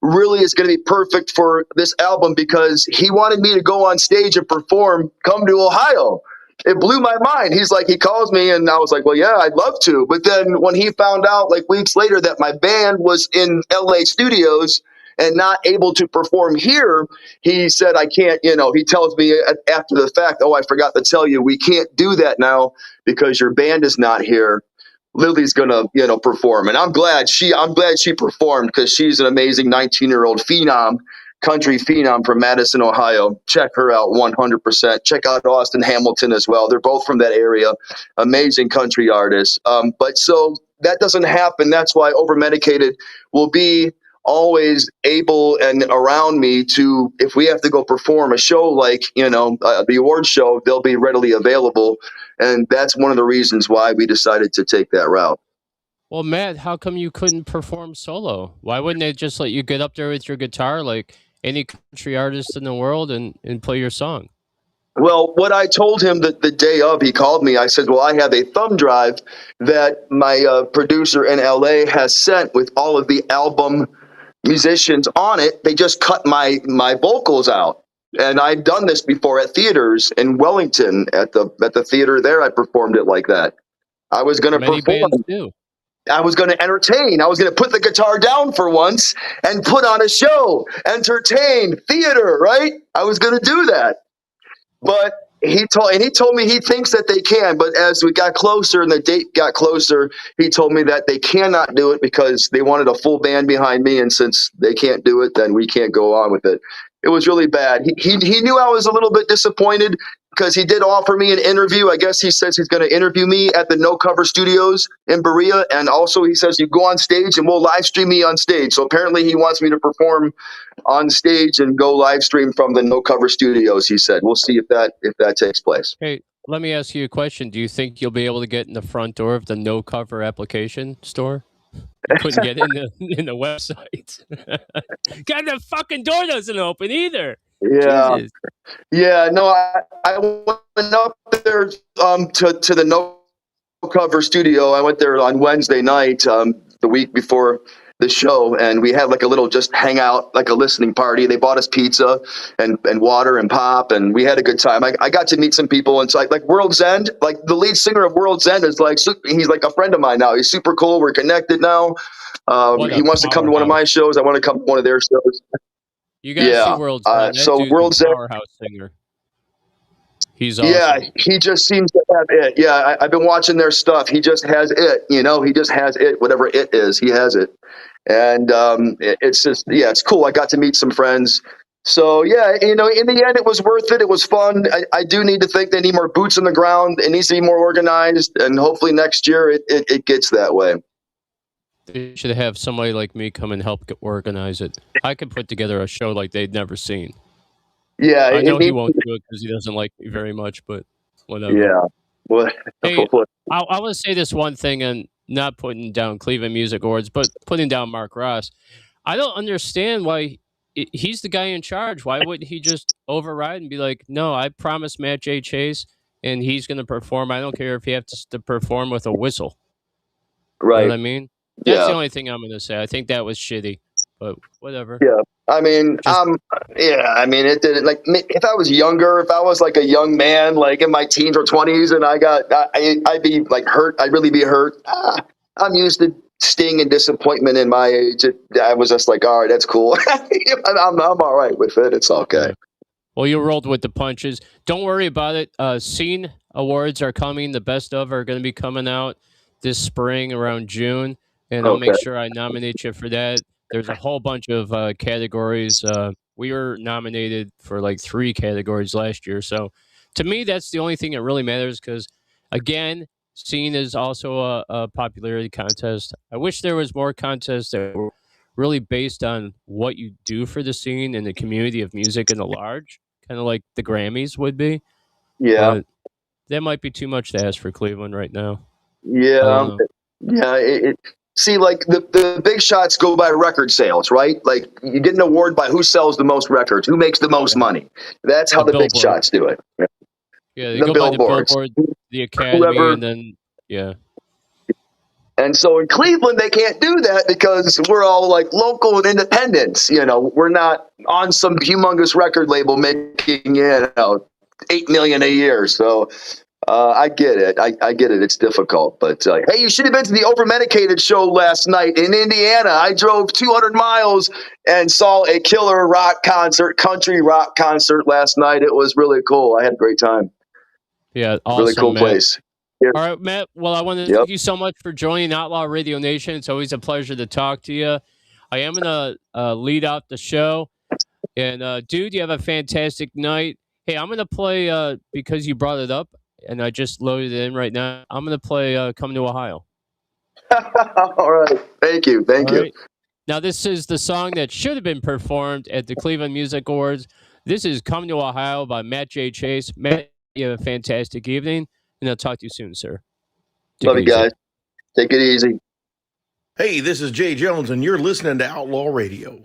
really is going to be perfect for this album, because he wanted me to go on stage and perform Come to Ohio. It blew my mind. He calls me, and I was like, well, yeah, I'd love to. But then when he found out like weeks later that my band was in LA studios and not able to perform here, he said, I can't, he tells me after the fact, "Oh, I forgot to tell you, we can't do that now because your band is not here. Lily's gonna, perform." And I'm glad she performed, because she's an amazing 19-year-old country phenom from Madison, Ohio. Check her out 100%. Check out Austin Hamilton as well. They're both from that area. Amazing country artists. But so that doesn't happen. That's why Overmedicated will be always able and around me to, if we have to go perform a show like, the award show, they'll be readily available. And that's one of the reasons why we decided to take that route. Well, Matt, how come you couldn't perform solo? Why wouldn't they just let you get up there with your guitar like any country artist in the world and play your song? Well, what I told him that the day of, he called me. I said, well, I have a thumb drive that my producer in LA has sent with all of the album musicians on it. They just cut my vocals out. And I've done this before at theaters in Wellington at the theater there. I performed it like that. I was going to Many perform. bands do. I was going to entertain. I was going to put the guitar down for once and put on a show, entertain, theater, right? I was going to do that. But he told me he thinks that they can. But as we got closer and the date got closer, he told me that they cannot do it because they wanted a full band behind me. And since they can't do it, then we can't go on with it. It was really bad. He knew I was a little bit disappointed because he did offer me an interview. I guess he says he's going to interview me at the No Cover Studios in Berea. And also he says you go on stage and we'll live stream me on stage. So apparently he wants me to perform on stage and go live stream from the No Cover Studios, he said. We'll see if that takes place. Hey, let me ask you a question. Do you think you'll be able to get in the front door of the No Cover application store? You couldn't get in the website. God, the fucking door doesn't open either. Yeah. Jesus. Yeah, no, I went up there to the No Cover studio. I went there on Wednesday night, the week before the show, and we had like a little just hangout, like a listening party. They bought us pizza and water and pop, and we had a good time. I got to meet some people, and it's like World's End, like the lead singer of World's End is like, he's like a friend of mine now. He's super cool. We're connected now. He wants to come to one of my shows. I want to come to one of their shows. You guys see World's End. So World's End, powerhouse singer. He's awesome. Yeah, he just seems to have it. Yeah, I've been watching their stuff. He just has it. He just has it. Whatever it is, he has it. And it's just, it's cool. I got to meet some friends. So, yeah, in the end, it was worth it. It was fun. I do need to think they need more boots on the ground. It needs to be more organized. And hopefully next year it gets that way. They should have somebody like me come and help organize it. I could put together a show like they'd never seen. Yeah, I know he won't do it because he doesn't like me very much, but whatever. Yeah. Well, hey, I want to say this one thing, and not putting down Cleveland Music Awards, but putting down Mark Ross. I don't understand why he's the guy in charge. Why wouldn't he just override and be like, no, I promised Matt J. Chase, and he's going to perform. I don't care if he has to perform with a whistle. Right. You know what I mean? That's the only thing I'm going to say. I think that was shitty, but whatever. Yeah. I mean, it didn't, like, if I was younger, if I was like a young man, like in my teens or 20s, and I'd be like hurt. I'd really be hurt. I'm used to sting and disappointment in my age. I was just like, all right, that's cool. I'm all right with it. It's okay. Yeah. Well, you rolled with the punches. Don't worry about it. Scene awards are coming. The best of are going to be coming out this spring around June, and I'll make sure I nominate you for that. There's a whole bunch of categories. We were nominated for like 3 categories last year. So to me, that's the only thing that really matters because, again, scene is also a popularity contest. I wish there was more contests that were really based on what you do for the scene and the community of music in the large, kind of like the Grammys would be. Yeah. But that might be too much to ask for Cleveland right now. Yeah. See, like the big shots go by record sales, right? Like you get an award by who sells the most records, who makes the most money. That's how the big shots do it. Yeah, they go by the Billboard, the Academy, and then And so in Cleveland, they can't do that because we're all like local and independents. We're not on some humongous record label making $8 million a year. So. I get it. I get it. It's difficult. But, hey, you should have been to the Over-Medicated show last night in Indiana. I drove 200 miles and saw a killer country rock concert last night. It was really cool. I had a great time. Yeah, awesome, really cool Matt. place. Yeah. All right, Matt. Well, I want to thank you so much for joining Outlaw Radio Nation. It's always a pleasure to talk to you. I am going to lead out the show. And, dude, you have a fantastic night. Hey, I'm going to play, because you brought it up, and I just loaded it in right now. I'm going to play Come to Ohio. All right. Thank you. Thank you. Right. Now, this is the song that should have been performed at the Cleveland Music Awards. This is Come to Ohio by Matt J. Chase. Matt, you have a fantastic evening, and I'll talk to you soon, sir. Love you guys. Take it easy. Hey, this is Jay Jones, and you're listening to Outlaw Radio.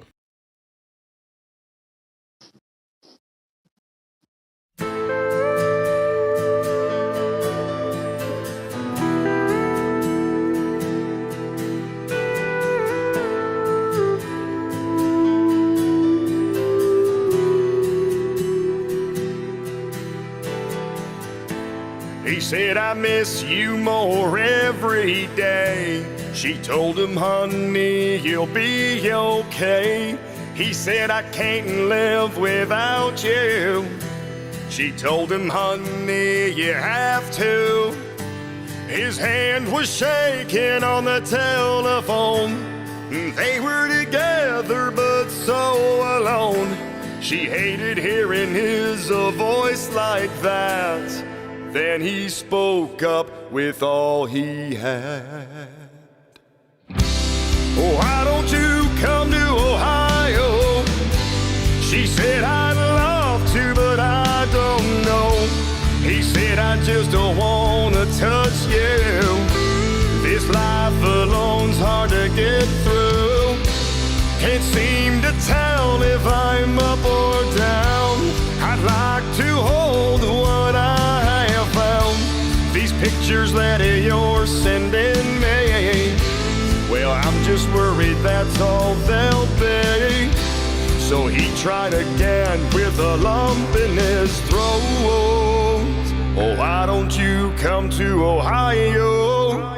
said, I miss you more every day. She told him, honey, you'll be okay. He said, I can't live without you. She told him, honey, you have to. His hand was shaking on the telephone. They were together but so alone. She hated hearing his voice like that. Then he spoke up with all he had. Why don't you come to Ohio? She said, I'd love to, but I don't know. He said, I just don't want to touch you. This life alone's hard to get through. Can't seem to tell if I'm up or down. I'd like to hold what I have found. These pictures that you're sending me, well, I'm just worried that's all they'll be. So he tried again with a lump in his throat. Oh, why don't you come to Ohio?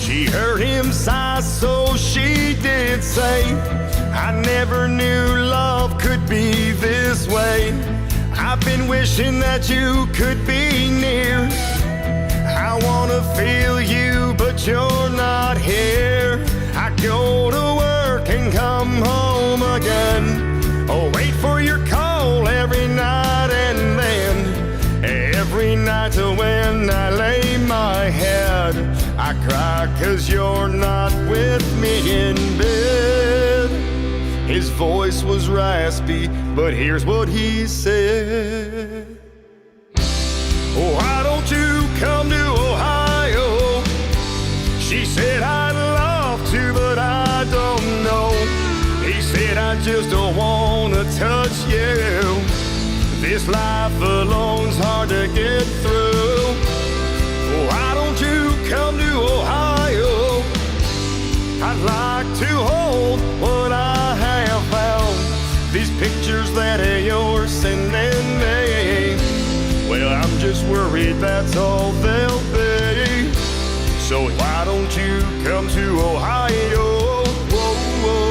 She heard him sigh, so she did say, I never knew love could be this way. I've been wishing that you could be near. I wanna feel you, but you're not here. I go to work and come home again. Oh, wait for your call every night and then. Every night when I lay my head, I cry 'cause you're not with me in bed. His voice was raspy, but here's what he said. Oh, why don't you come to Ohio? She said, I'd love to, but I don't know. He said, I just don't want to touch you. This life alone's hard to get through. Why don't you come to Ohio? I'd like to hold what I have found. These pictures that you're sending me, well, I'm just worried that's all they'll be. So why don't you come to Ohio? Whoa, whoa.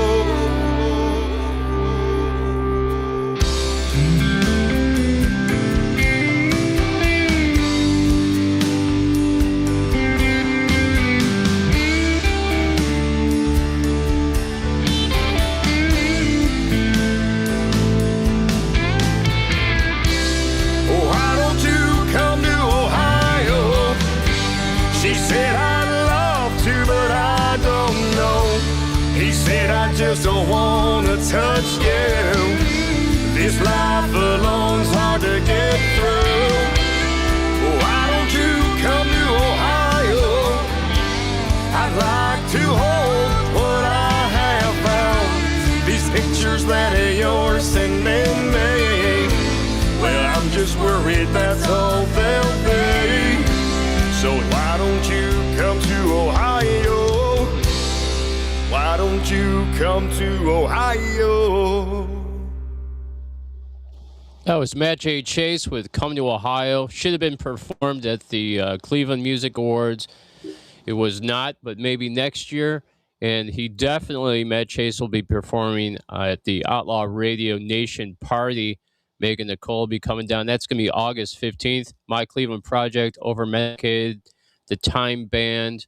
I just don't want to touch you. This life alone's hard to get through. Why don't you come to Ohio? I'd like to hold what I have found. These pictures that you're sending me, well, I'm just worried that's all they'll be. So why don't you come to Ohio? Why don't you come to Ohio? That was Matt J. Chase with Come to Ohio. Should have been performed at the Cleveland Music Awards. It was not, but maybe next year. And he definitely, Matt Chase, will be performing at the Outlaw Radio Nation Party. Megan Nicole will be coming down. That's going to be August 15th. My Cleveland Project, Over Medicaid, the Time Band.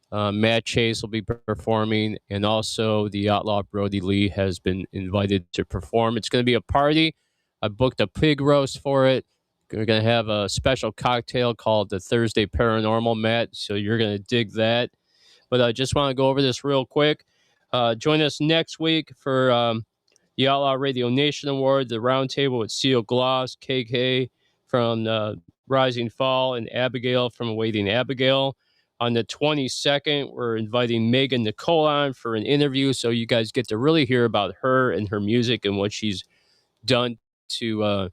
Matt Chase will be performing, and also the Outlaw Brody Lee has been invited to perform. It's going to be a party. I booked a pig roast for it. We're going to have a special cocktail called the Thursday Paranormal, Matt, so you're going to dig that. But I just want to go over this real quick. Join us next week for the Outlaw Radio Nation Award, the roundtable with Seal Gloss, KK from Rising Fall, and Abigail from Waiting Abigail. On the 22nd, we're inviting Megan Nicole on for an interview, so you guys get to really hear about her and her music and what she's done to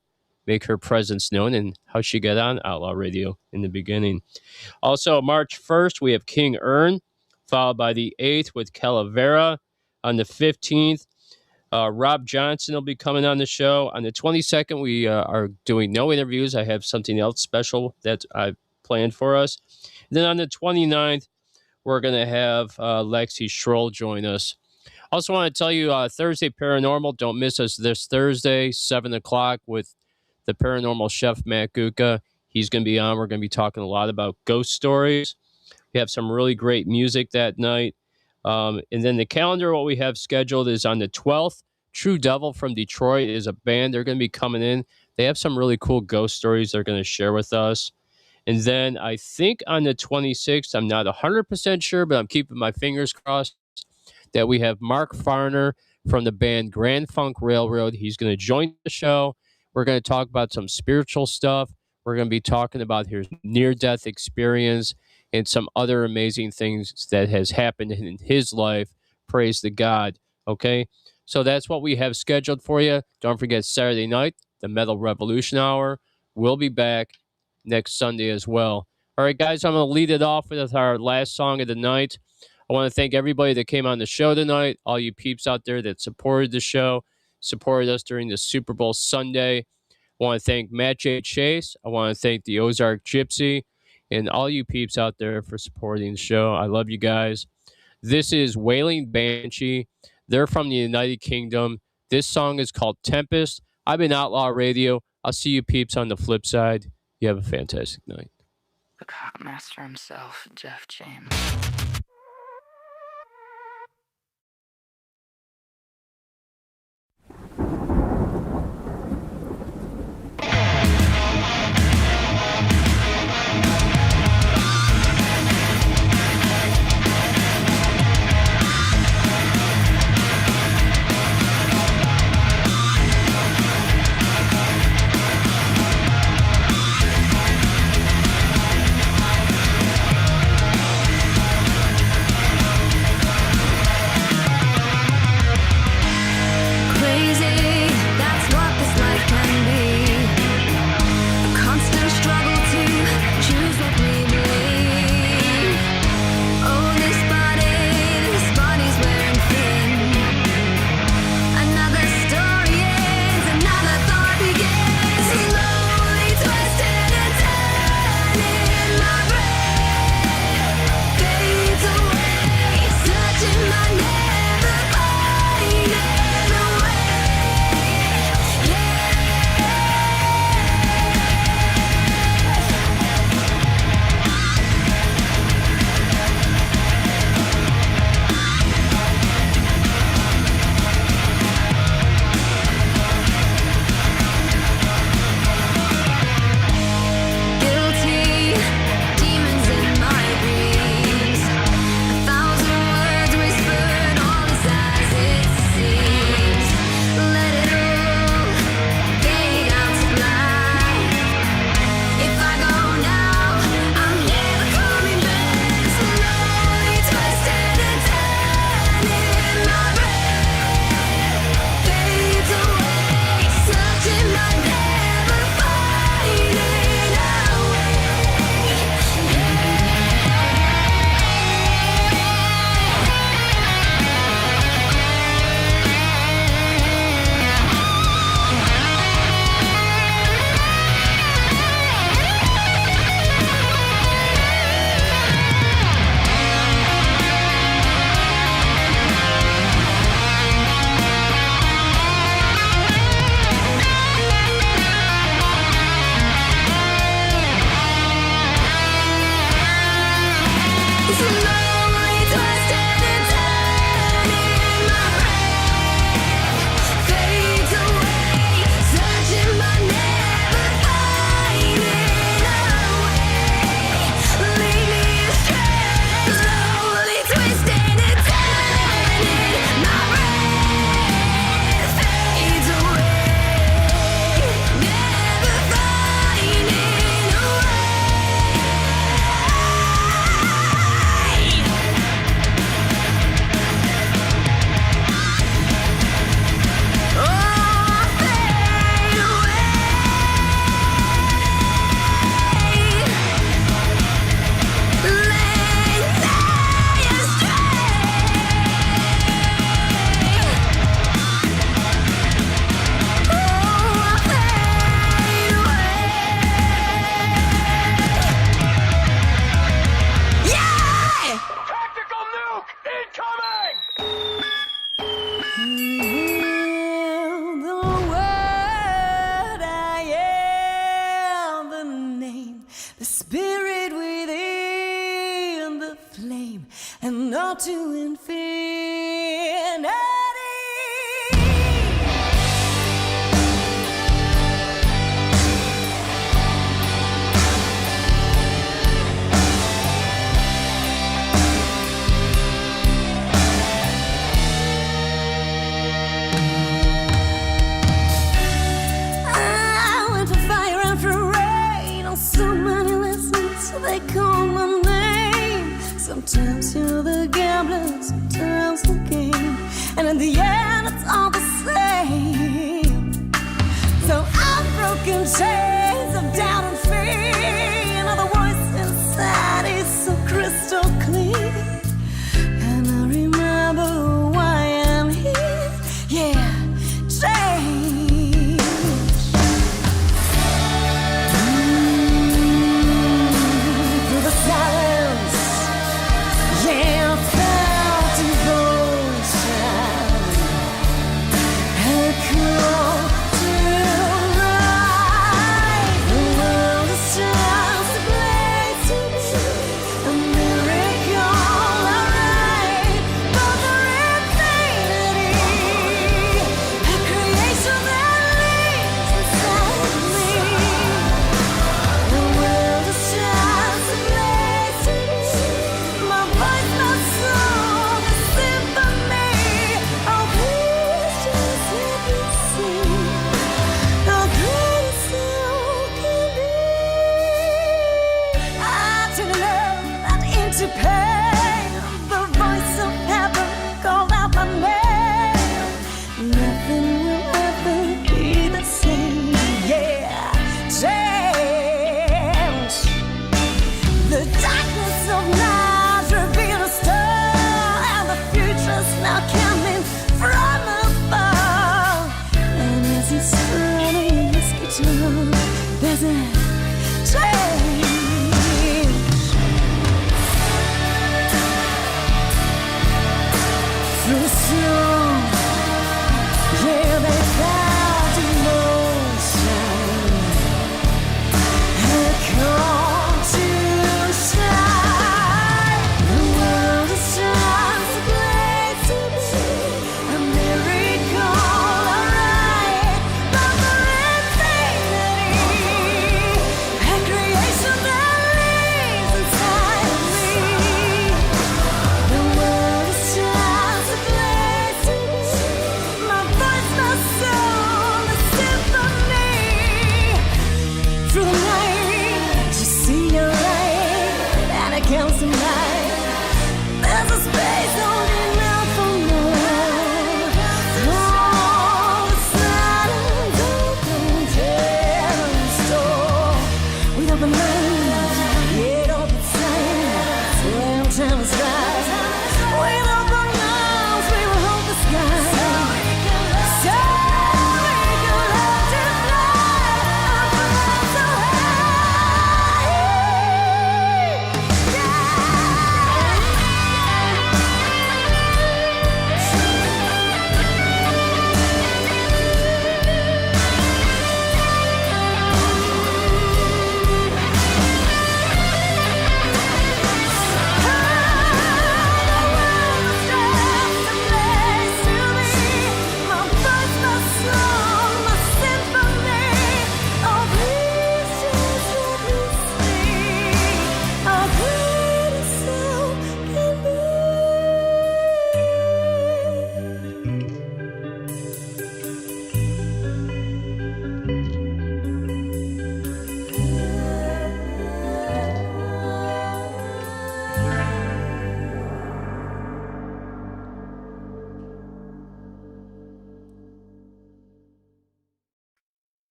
make her presence known and how she got on Outlaw Radio in the beginning. Also, March 1st, we have King Ern, followed by the 8th with Calavera. On the 15th, Rob Johnson will be coming on the show. On the 22nd, we are doing no interviews. I have something else special that I've planned for us. And then on the 29th, we're going to have Lexi Schroll join us. Also want to tell you, Thursday Paranormal, don't miss us this Thursday, 7 o'clock, with the paranormal chef, Matt Guca. He's going to be on. We're going to be talking a lot about ghost stories. We have some really great music that night. And then the calendar, what we have scheduled is on the 12th. True Devil from Detroit is a band. They're going to be coming in. They have some really cool ghost stories they're going to share with us. And then I think on the 26th, I'm not 100% sure, but I'm keeping my fingers crossed, that we have Mark Farner from the band Grand Funk Railroad. He's going to join the show. We're going to talk about some spiritual stuff. We're going to be talking about his near-death experience and some other amazing things that has happened in his life. Praise the God. Okay? So that's what we have scheduled for you. Don't forget Saturday night, the Metal Revolution Hour. We'll be back next Sunday as well. All right, guys, I'm going to lead it off with our last song of the night. I want to thank everybody that came on the show tonight, all you peeps out there that supported the show, supported us during the Super Bowl Sunday. I want to thank Matt J. Chase. I want to thank the Ozark Gypsy and all you peeps out there for supporting the show. I love you guys. This is Wailing Banshee. They're from the United Kingdom. This song is called Tempest. I've been Outlaw Radio. I'll see you peeps on the flip side. You have a fantastic night. The Cockmaster himself, Jeff James. The word I am, the name, the spirit within the flame, and not to infinity. They call my name. Sometimes you're the gambler, sometimes the game, and in the end it's all the same. So I've broken chains of doubt and fear, and the voice inside is so crystal clear. And I remember why I'm here. Yeah, change.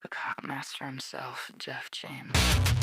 The cockmaster himself, Jeff James.